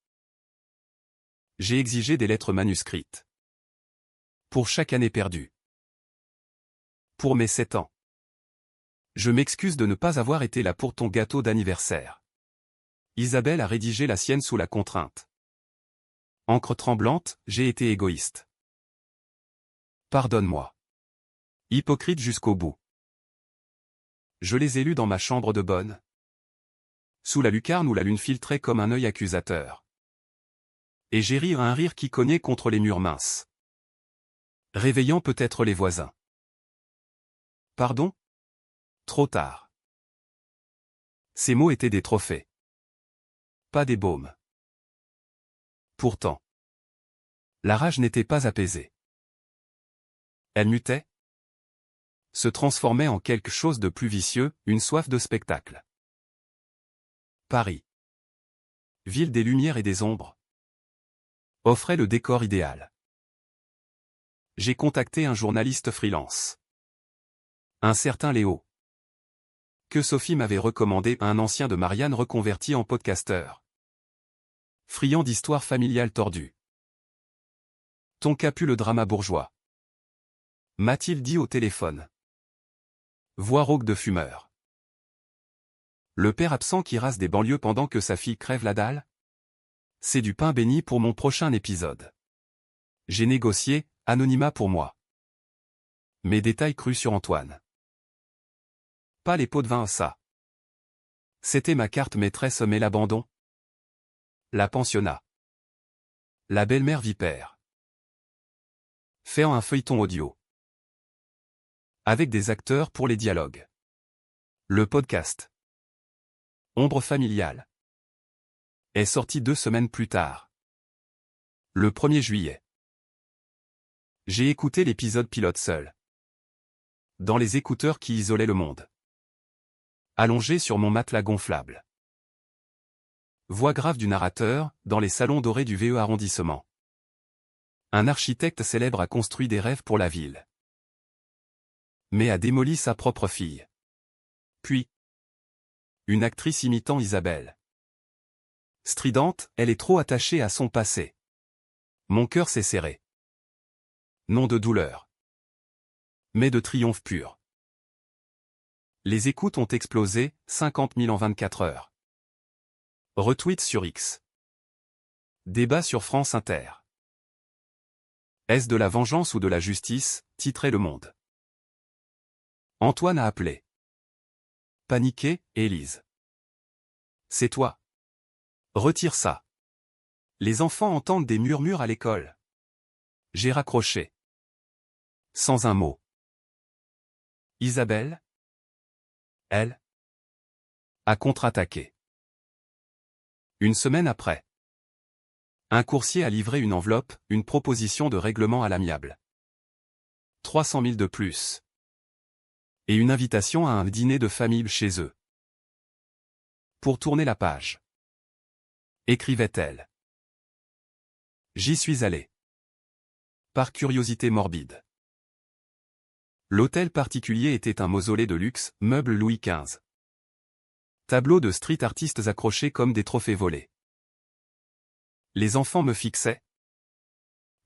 [SPEAKER 1] J'ai exigé des lettres manuscrites. Pour chaque année perdue. Pour mes 7 ans. Je m'excuse de ne pas avoir été là pour ton gâteau d'anniversaire. Isabelle a rédigé la sienne sous la contrainte. Encre tremblante, j'ai été égoïste. Pardonne-moi. Hypocrite jusqu'au bout. Je les ai lus dans ma chambre de bonne. Sous la lucarne où la lune filtrait comme un œil accusateur. Et j'ai ri un rire qui cognait contre les murs minces. Réveillant peut-être les voisins. Pardon? Trop tard. Ces mots étaient des trophées. Pas des baumes. Pourtant. La rage n'était pas apaisée. Elle mutait. Se transformait en quelque chose de plus vicieux, une soif de spectacle. Paris. Ville des lumières et des ombres. Offrait le décor idéal. J'ai contacté un journaliste freelance. Un certain Léo. Que Sophie m'avait recommandé, un ancien de Marianne reconverti en podcasteur. Friand d'histoires familiales tordues. Ton qu'a pu le drama bourgeois. M'a-t-il dit au téléphone. Voix rauque de fumeur. Le père absent qui rase des banlieues pendant que sa fille crève la dalle? C'est du pain béni pour mon prochain épisode. J'ai négocié, anonymat pour moi. Mes détails crus sur Antoine. Pas les pots de vin, ça. C'était ma carte maîtresse mais l'abandon. La pensionnat. La belle-mère vipère. Faire un feuilleton audio. Avec des acteurs pour les dialogues. Le podcast. Ombre familiale. Est sorti 2 semaines plus tard. Le 1er juillet. J'ai écouté l'épisode pilote seul. Dans les écouteurs qui isolaient le monde. Allongé sur mon matelas gonflable. Voix grave du narrateur, dans les salons dorés du VE arrondissement. Un architecte célèbre a construit des rêves pour la ville. Mais a démoli sa propre fille. Puis. Une actrice imitant Isabelle. Stridente, elle est trop attachée à son passé. Mon cœur s'est serré. Non de douleur. Mais de triomphe pur. Les écoutes ont explosé, 50 000 en 24 heures. Retweet sur X. Débat sur France Inter. Est-ce de la vengeance ou de la justice, titrait Le Monde. Antoine a appelé. Paniqué, Élise. C'est toi. Retire ça. Les enfants entendent des murmures à l'école. J'ai raccroché. Sans un mot. Isabelle? Elle? A contre-attaqué. Une semaine après. Un coursier a livré une enveloppe, une proposition de règlement à l'amiable. 300 000 de plus. Et une invitation à un dîner de famille chez eux. Pour tourner la page. Écrivait-elle. J'y suis allé. Par curiosité morbide. L'hôtel particulier était un mausolée de luxe, meubles Louis XV. Tableaux de street artistes accrochés comme des trophées volés. Les enfants me fixaient.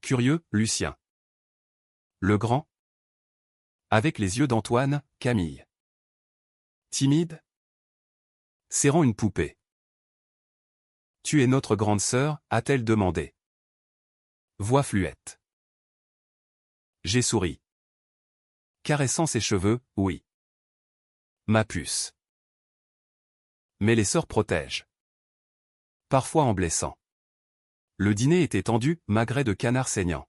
[SPEAKER 1] Curieux, Lucien. Le grand. Avec les yeux d'Antoine, Camille. Timide. Serrant une poupée. Tu es notre grande sœur, a-t-elle demandé. Voix fluette. J'ai souri. Caressant ses cheveux, oui. Ma puce. Mais les sœurs protègent. Parfois en blessant. Le dîner était tendu, magret de canard saignant.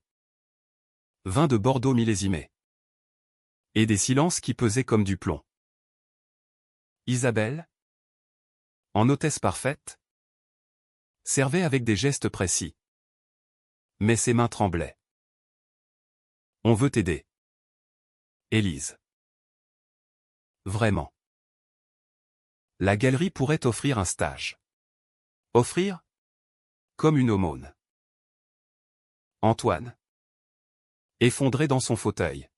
[SPEAKER 1] Vin de Bordeaux millésimé. Et des silences qui pesaient comme du plomb. Isabelle, en hôtesse parfaite, servait avec des gestes précis. Mais ses mains tremblaient. On veut t'aider. Élise. Vraiment. La galerie pourrait offrir un stage. Offrir? Comme une aumône. Antoine. Effondré dans son fauteuil.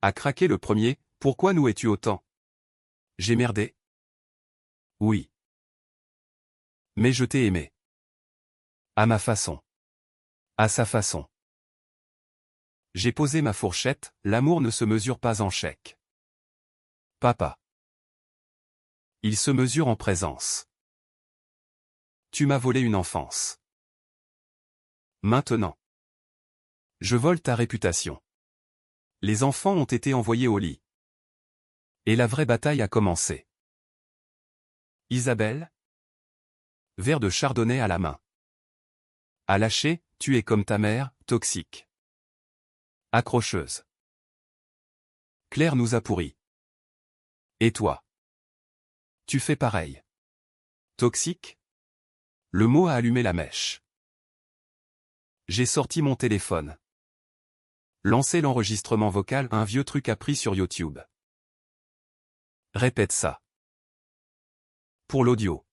[SPEAKER 1] A craqué le premier, pourquoi nous es-tu autant? J'ai merdé? Oui. Mais je t'ai aimé. À ma façon. À sa façon. J'ai posé ma fourchette, l'amour ne se mesure pas en chèque. Papa. Il se mesure en présence. Tu m'as volé une enfance. Maintenant. Je vole ta réputation. Les enfants ont été envoyés au lit. Et la vraie bataille a commencé. Isabelle? Verre de chardonnay à la main. À lâcher, tu es comme ta mère, toxique. Accrocheuse. Claire nous a pourris. Et toi? Tu fais pareil. Toxique? Le mot a allumé la mèche. J'ai sorti mon téléphone. Lancé l'enregistrement vocal, un vieux truc appris sur YouTube. Répète ça. Pour l'audio.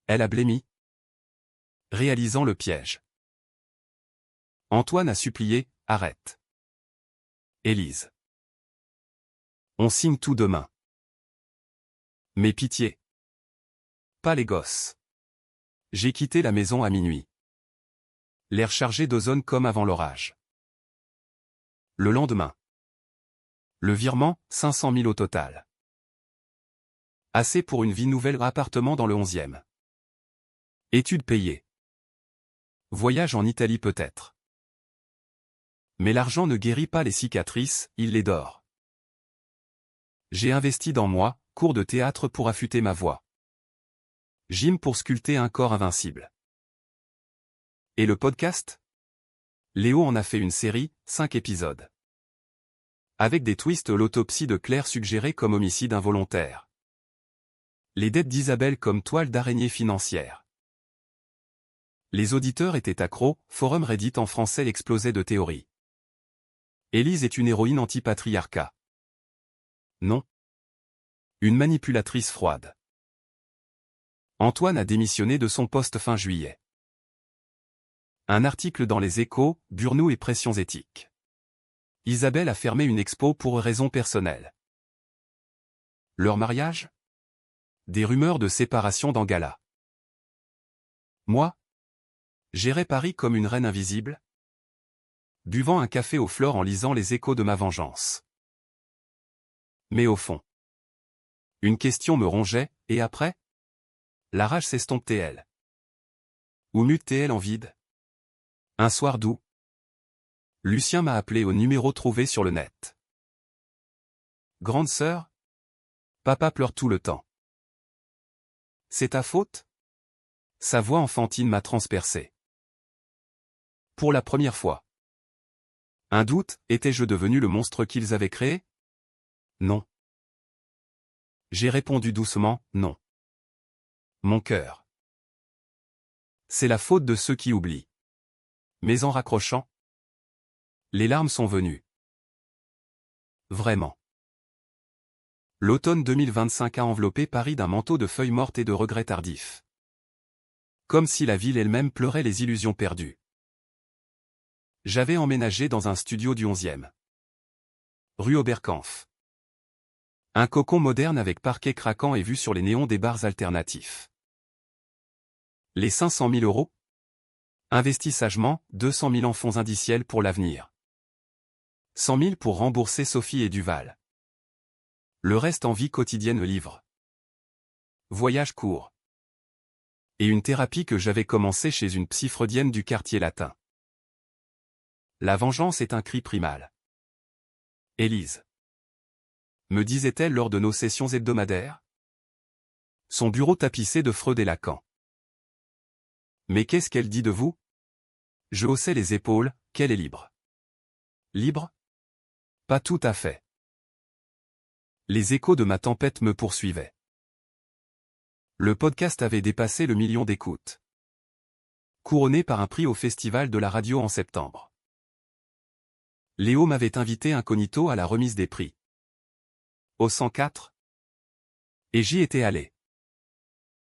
[SPEAKER 1] Elle a blêmi. Réalisant le piège. Antoine a supplié, arrête. Élise. On signe tout demain. Mais pitié. Pas les gosses. J'ai quitté la maison à minuit. L'air chargé d'ozone comme avant l'orage. Le lendemain. Le virement, 500 000 au total. Assez pour une vie nouvelle, appartement dans le 11e. Études payées. Voyage en Italie peut-être. Mais l'argent ne guérit pas les cicatrices, il les dore. J'ai investi dans moi, cours de théâtre pour affûter ma voix. Gym pour sculpter un corps invincible. Et le podcast? Léo en a fait une série, 5 épisodes. Avec des twists, l'autopsie de Claire suggérée comme homicide involontaire. Les dettes d'Isabelle comme toile d'araignée financière. Les auditeurs étaient accros, forum Reddit en français explosait de théories. Élise est une héroïne anti-patriarcat. Non. Une manipulatrice froide. Antoine a démissionné de son poste fin juillet. Un article dans Les Échos, Burnou et pressions éthiques. Isabelle a fermé une expo pour raisons personnelles. Leur mariage? Des rumeurs de séparation dans Gala. Moi? Gérer Paris comme une reine invisible? Buvant un café aux fleurs en lisant les échos de ma vengeance. Mais au fond. Une question me rongeait, et après? La rage s'estompait-elle? Ou mutait-elle en vide? Un soir doux. Lucien m'a appelé au numéro trouvé sur le net. Grande sœur? Papa pleure tout le temps. C'est ta faute? Sa voix enfantine m'a transpercé. Pour la première fois. Un doute, étais-je devenu le monstre qu'ils avaient créé? Non. J'ai répondu doucement, non. Mon cœur. C'est la faute de ceux qui oublient. Mais en raccrochant, les larmes sont venues. Vraiment. L'automne 2025 a enveloppé Paris d'un manteau de feuilles mortes et de regrets tardifs. Comme si la ville elle-même pleurait les illusions perdues. J'avais emménagé dans un studio du 11e. Rue Oberkampf. Un cocon moderne avec parquet craquant et vue sur les néons des bars alternatifs. Les 500 000 euros? Investis sagement, 200 000 en fonds indiciels pour l'avenir. 100 000 pour rembourser Sophie et Duval. Le reste en vie quotidienne livre. Voyage court. Et une thérapie que j'avais commencée chez une psy freudienne du quartier latin. La vengeance est un cri primal. Élise. Me disait-elle lors de nos sessions hebdomadaires. Son bureau tapissé de Freud et Lacan. Mais qu'est-ce qu'elle dit de vous? Je haussais les épaules, qu'elle est libre. Libre? Pas tout à fait. Les échos de ma tempête me poursuivaient. Le podcast avait dépassé le 1 million d'écoutes. Couronné par un prix au Festival de la radio en septembre. Léo m'avait invité incognito à la remise des prix. Au 104. Et j'y étais allé.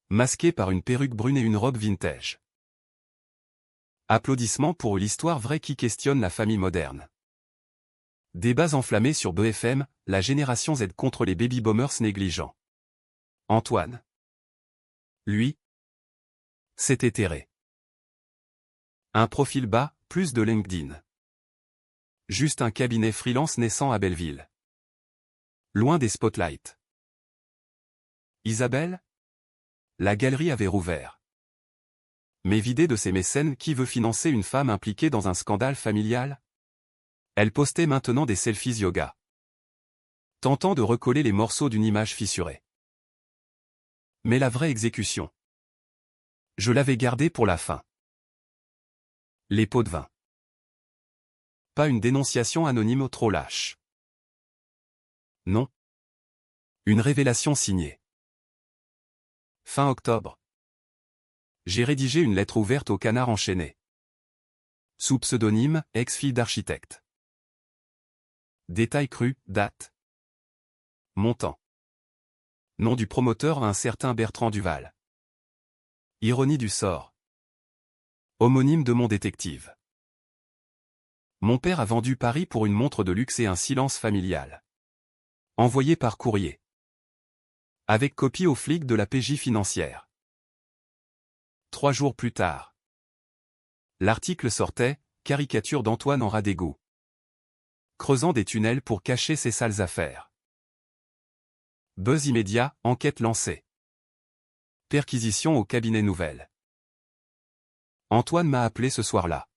[SPEAKER 1] Masqué par une perruque brune et une robe vintage. Applaudissements pour l'histoire vraie qui questionne la famille moderne. Débats enflammés sur BFM, la génération Z contre les baby-boomers négligents. Antoine. Lui. C'est éthéré. Un profil bas, plus de LinkedIn. Juste un cabinet freelance naissant à Belleville. Loin des spotlights. Isabelle? La galerie avait rouvert. Mais vidée de ses mécènes, qui veut financer une femme impliquée dans un scandale familial? Elle postait maintenant des selfies yoga. Tentant de recoller les morceaux d'une image fissurée. Mais la vraie exécution. Je l'avais gardée pour la fin. Les pots de vin. Pas une dénonciation anonyme ou trop lâche. Non. Une révélation signée. Fin octobre. J'ai rédigé une lettre ouverte au canard enchaîné. Sous pseudonyme, ex-fille d'architecte. Détail cru, date. Montant. Nom du promoteur, un certain Bertrand Duval. Ironie du sort. Homonyme de mon détective. Mon père a vendu Paris pour une montre de luxe et un silence familial. Envoyé par courrier. Avec copie aux flics de la PJ financière. 3 jours plus tard. L'article sortait, caricature d'Antoine en ras d'égout. Creusant des tunnels pour cacher ses sales affaires. Buzz immédiat, enquête lancée. Perquisition au cabinet nouvelle. Antoine m'a appelé ce soir-là.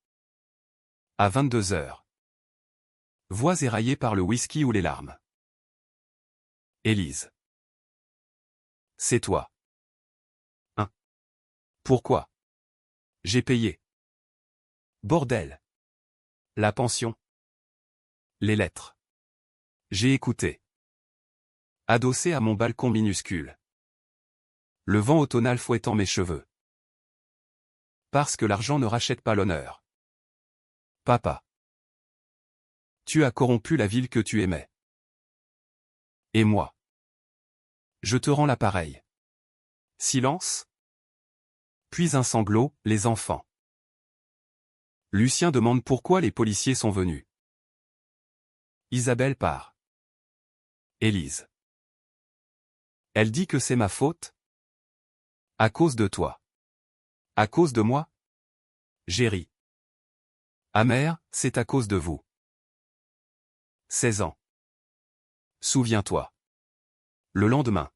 [SPEAKER 1] À 22h. Voix éraillée par le whisky ou les larmes. Élise. C'est toi. Hein? Pourquoi? J'ai payé. Bordel. La pension. Les lettres. J'ai écouté. Adossé à mon balcon minuscule. Le vent automnal fouettant mes cheveux. Parce que l'argent ne rachète pas l'honneur. Papa. Tu as corrompu la ville que tu aimais. Et moi. Je te rends l'appareil. Silence. Puis un sanglot, les enfants. Lucien demande pourquoi les policiers sont venus. Isabelle part. Élise. Elle dit que c'est ma faute? À cause de toi. À cause de moi? J'ai ri. Amer, c'est à cause de vous. 16 ans. Souviens-toi. Le lendemain.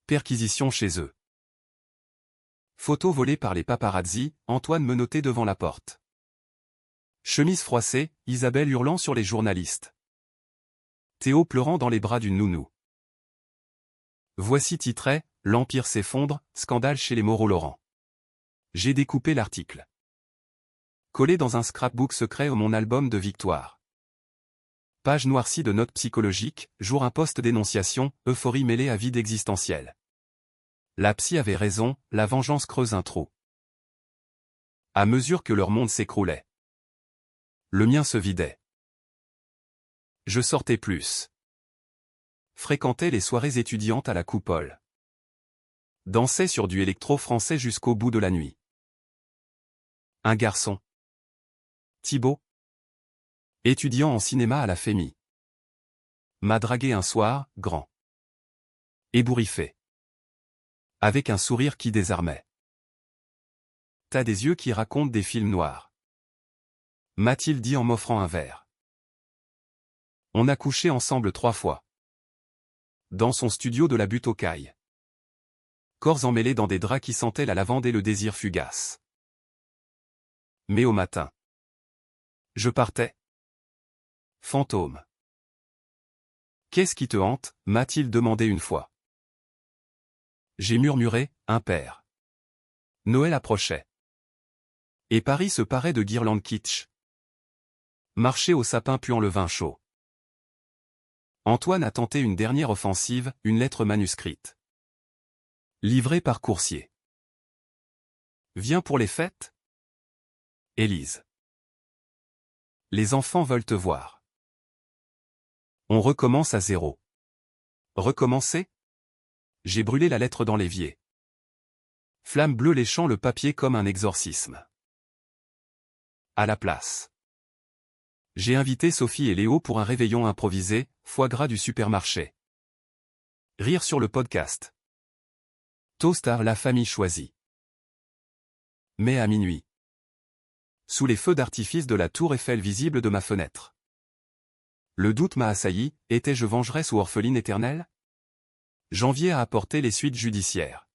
[SPEAKER 1] Perquisition chez eux. Photo volée par les paparazzi, Antoine menotté devant la porte. Chemise froissée, Isabelle hurlant sur les journalistes. Théo pleurant dans les bras d'une nounou. Voici titrait, l'Empire s'effondre, scandale chez les Moreau-Laurent. J'ai découpé l'article. Collé dans un scrapbook secret au mon album de victoire. Page noircie de notes psychologiques, jour un post-dénonciation, euphorie mêlée à vide existentiel. La psy avait raison, la vengeance creuse un trou. À mesure que leur monde s'écroulait. Le mien se vidait. Je sortais plus. Fréquentais les soirées étudiantes à la Coupole. Dansais sur du électro français jusqu'au bout de la nuit. Un garçon. Thibaut. Étudiant en cinéma à la Fémis. M'a dragué un soir, grand. Ébouriffé. Avec un sourire qui désarmait. T'as des yeux qui racontent des films noirs. M'a-t-il dit en m'offrant un verre. On a couché ensemble 3 fois. Dans son studio de la butte aux cailles. Corps emmêlés dans des draps qui sentaient la lavande et le désir fugace. Mais au matin. Je partais. Fantôme. Qu'est-ce qui te hante, m'a-t-il demandé une fois. J'ai murmuré, un père. Noël approchait. Et Paris se parait de guirlandes kitsch. Marcher au sapin puant le vin chaud. Antoine a tenté une dernière offensive, une lettre manuscrite. Livrée par coursier. Viens pour les fêtes? Élise. Les enfants veulent te voir. On recommence à zéro. Recommencer? J'ai brûlé la lettre dans l'évier. Flamme bleue léchant le papier comme un exorcisme. À la place. J'ai invité Sophie et Léo pour un réveillon improvisé, foie gras du supermarché. Rire sur le podcast. Toast la famille choisie. Mais à minuit. Sous les feux d'artifice de la tour Eiffel visible de ma fenêtre. Le doute m'a assailli, étais-je vengeresse ou orpheline éternelle? Janvier a apporté les suites judiciaires.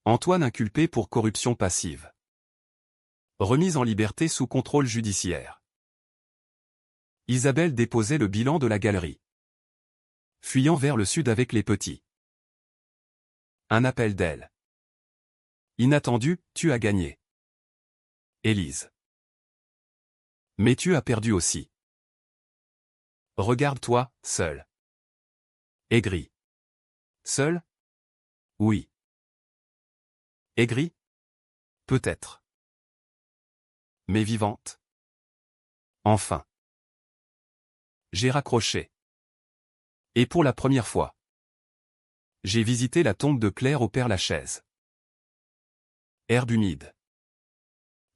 [SPEAKER 1] Antoine inculpé pour corruption passive. Remise en liberté sous contrôle judiciaire. Isabelle déposait le bilan de la galerie. Fuyant vers le sud avec les petits. Un appel d'elle. Inattendu, tu as gagné. Élise. Mais tu as perdu aussi. Regarde-toi, seul. Aigri. Seul? Oui. Aigri? Peut-être. Mais vivante. Enfin. J'ai raccroché. Et pour la première fois. J'ai visité la tombe de Claire au Père-Lachaise. Herbe humide.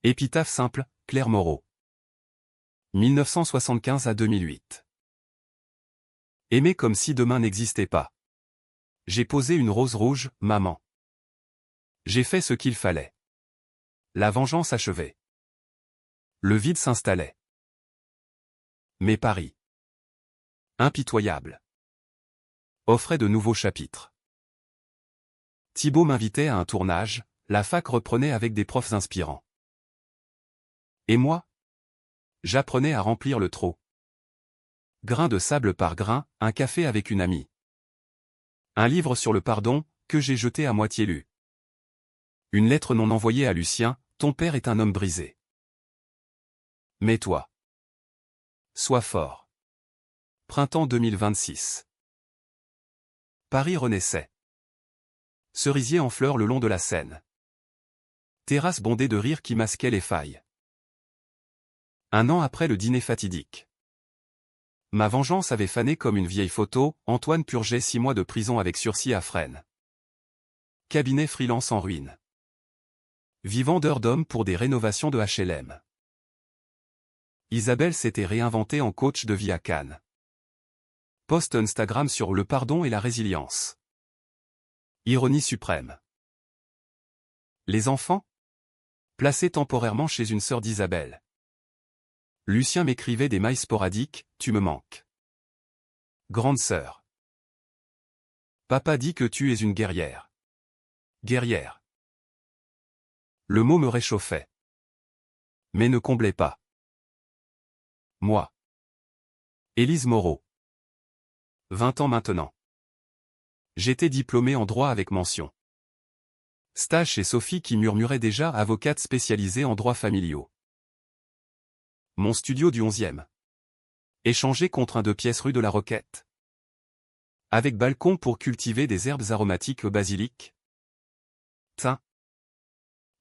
[SPEAKER 1] Épitaphe simple, Claire Moreau. 1975 à 2008. Aimer comme si demain n'existait pas. J'ai posé une rose rouge, maman. J'ai fait ce qu'il fallait. La vengeance achevée. Le vide s'installait. Mais Paris. Impitoyable. Offrait de nouveaux chapitres. Thibaut m'invitait à un tournage, la fac reprenait avec des profs inspirants. Et moi? J'apprenais à remplir le trou. Grain de sable par grain, un café avec une amie. Un livre sur le pardon, que j'ai jeté à moitié lu. Une lettre non envoyée à Lucien, ton père est un homme brisé. Mais toi. Sois fort. Printemps 2026. Paris renaissait. Cerisier en fleurs le long de la Seine. Terrasse bondée de rires qui masquaient les failles. Un an après le dîner fatidique. Ma vengeance avait fané comme une vieille photo, Antoine purgeait 6 mois de prison avec sursis à Fresnes. Cabinet freelance en ruine. Vivant d'heures d'homme pour des rénovations de HLM. Isabelle s'était réinventée en coach de vie à Cannes. Post Instagram sur le pardon et la résilience. Ironie suprême. Les enfants? Placés temporairement chez une sœur d'Isabelle. Lucien m'écrivait des mails sporadiques, tu me manques. Grande sœur. Papa dit que tu es une guerrière. Guerrière. Le mot me réchauffait. Mais ne comblait pas. Moi. Élise Moreau. 20 ans maintenant. J'étais diplômé en droit avec mention. Stage chez Sophie qui murmurait déjà avocate spécialisée en droits familiaux. Mon studio du 11e. Échangé contre un 2 pièces rue de la Roquette. Avec balcon pour cultiver des herbes aromatiques au basilic. Thym.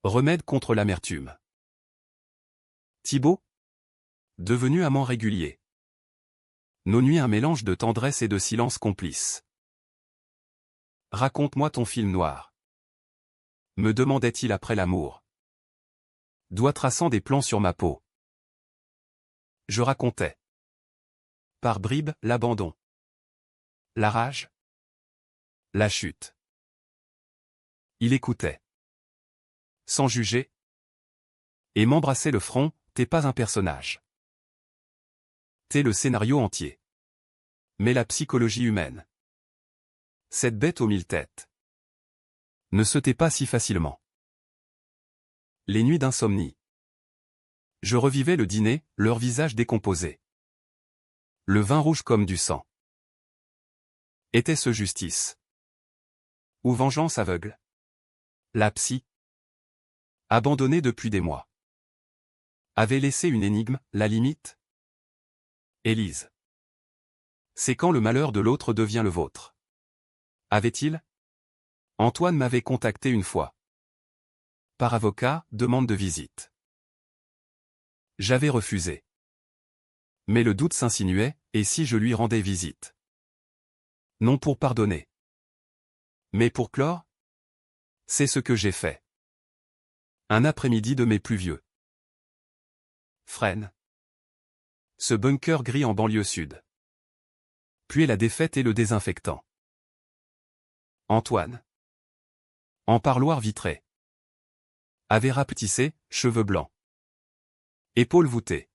[SPEAKER 1] Remède contre l'amertume. Thibaut. Devenu amant régulier. Nos nuits un mélange de tendresse et de silence complice. Raconte-moi ton film noir. Me demandait-il après l'amour. Doigt traçant des plans sur ma peau. Je racontais. Par bribes, l'abandon. La rage. La chute. Il écoutait. Sans juger. Et m'embrassait le front, t'es pas un personnage. T'es le scénario entier. Mais la psychologie humaine. Cette bête aux 1000 têtes. Ne se tait pas si facilement. Les nuits d'insomnie. Je revivais le dîner, leur visage décomposé. Le vin rouge comme du sang. Était-ce justice? Ou vengeance aveugle? La psy, abandonnée depuis des mois, avait laissé une énigme, la limite? Élise. C'est quand le malheur de l'autre devient le vôtre. Avait-il? Antoine m'avait contacté une fois. Par avocat, demande de visite. J'avais refusé. Mais le doute s'insinuait, et si je lui rendais visite? Non pour pardonner. Mais pour clore? C'est ce que j'ai fait. Un après-midi de mes plus vieux. Fresnes. Ce bunker gris en banlieue sud. Puis la défaite et le désinfectant. Antoine. En parloir vitré. Avait rapetissé, cheveux blancs. Épaules voûtées.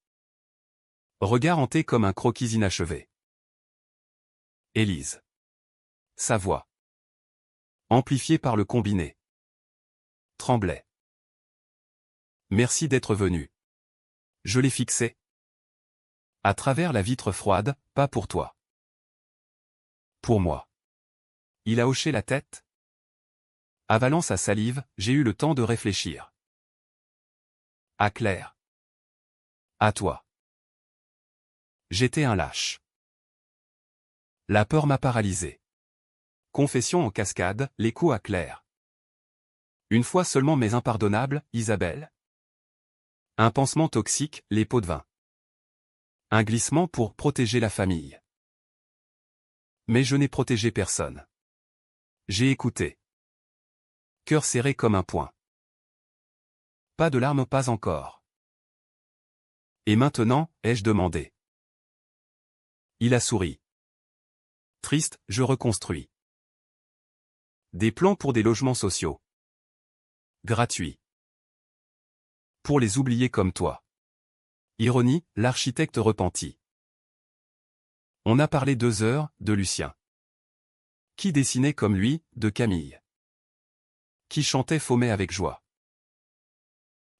[SPEAKER 1] Regard hanté comme un croquis inachevé. Élise. Sa voix. Amplifiée par le combiné. Tremblait. Merci d'être venu. Je l'ai fixé. À travers la vitre froide, pas pour toi. Pour moi. Il a hoché la tête. Avalant sa salive, j'ai eu le temps de réfléchir. À Claire. À toi. J'étais un lâche. La peur m'a paralysé. Confession en cascade, les coups à Claire. Une fois seulement mais impardonnable, Isabelle. Un pansement toxique, les pots de vin. Un glissement pour protéger la famille. Mais je n'ai protégé personne. J'ai écouté. Cœur serré comme un poing. Pas de larmes, pas encore. Et maintenant, ai-je demandé. Il a souri. Triste, je reconstruis. Des plans pour des logements sociaux. Gratuits. Pour les oubliés comme toi. Ironie, l'architecte repenti. On a parlé 2 heures, de Lucien. Qui dessinait comme lui, de Camille. Qui chantait Faumet avec joie.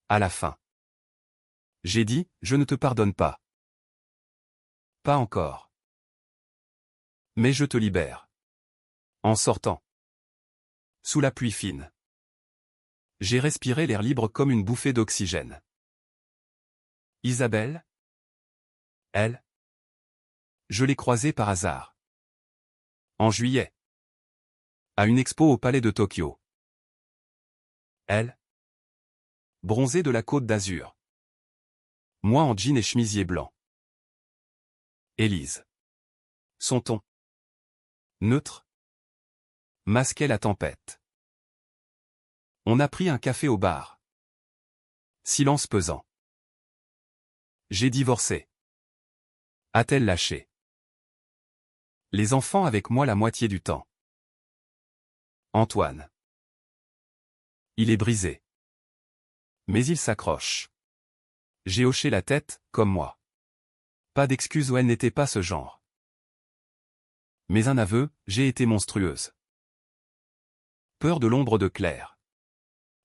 [SPEAKER 1] À la fin. J'ai dit, je ne te pardonne pas. Pas encore. Mais je te libère. En sortant. Sous la pluie fine. J'ai respiré l'air libre comme une bouffée d'oxygène. Isabelle? Elle? Je l'ai croisée par hasard. En juillet. À une expo au palais de Tokyo. Elle? Bronzée de la Côte d'Azur. Moi en jean et chemisier blanc. Élise. Son ton. Neutre. Masquait la tempête. On a pris un café au bar. Silence pesant. J'ai divorcé. A-t-elle lâché? Les enfants avec moi la moitié du temps. Antoine. Il est brisé. Mais il s'accroche. J'ai hoché la tête, comme moi. Pas d'excuse où elle n'était pas ce genre. Mais un aveu, j'ai été monstrueuse. Peur de l'ombre de Claire.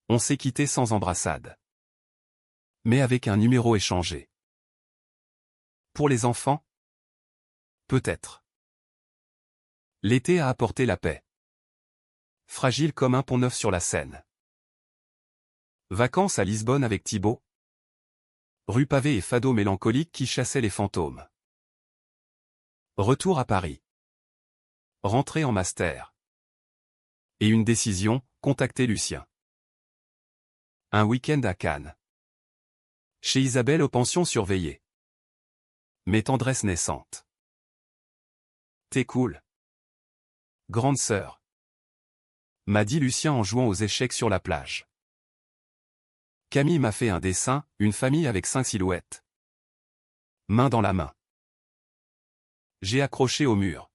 [SPEAKER 1] On s'est quitté sans embrassade. Mais avec un numéro échangé. Pour les enfants? Peut-être. L'été a apporté la paix. Fragile comme un pont neuf sur la Seine. Vacances à Lisbonne avec Thibaut. Rue pavée et fado mélancolique qui chassait les fantômes. Retour à Paris. Rentrée en master. Et une décision, contacter Lucien. Un week-end à Cannes. Chez Isabelle aux pensions surveillées. Mes tendresses naissantes. T'es cool. Grande sœur. M'a dit Lucien en jouant aux échecs sur la plage. Camille m'a fait un dessin, une famille avec 5 silhouettes. Main dans la main. J'ai accroché au mur.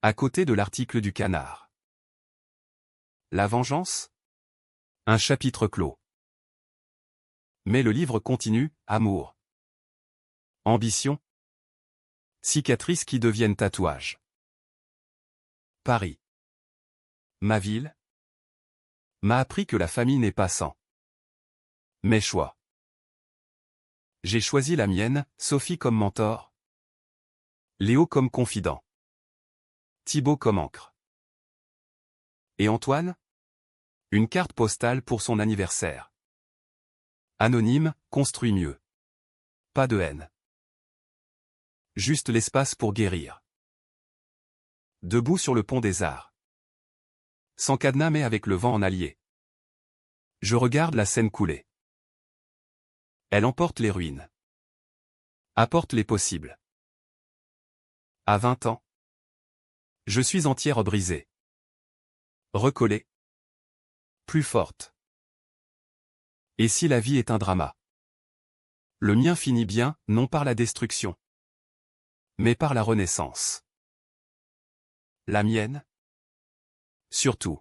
[SPEAKER 1] À côté de l'article du Canard. La vengeance? Un chapitre clos. Mais le livre continue, amour. Ambition. Cicatrices qui deviennent tatouages. Paris. Ma ville m'a appris que la famille n'est pas sans. Mes choix. J'ai choisi la mienne, Sophie comme mentor. Léo comme confident. Thibaut comme encre. Et Antoine? Une carte postale pour son anniversaire. Anonyme, construit mieux. Pas de haine. Juste l'espace pour guérir. Debout sur le pont des Arts. Sans cadenas mais avec le vent en allié. Je regarde la Seine couler. Elle emporte les ruines. Apporte les possibles. À 20 ans. Je suis entière brisée. Recollée. Plus forte. Et si la vie est un drama? Le mien finit bien, non par la destruction, mais par la renaissance. La mienne? Surtout.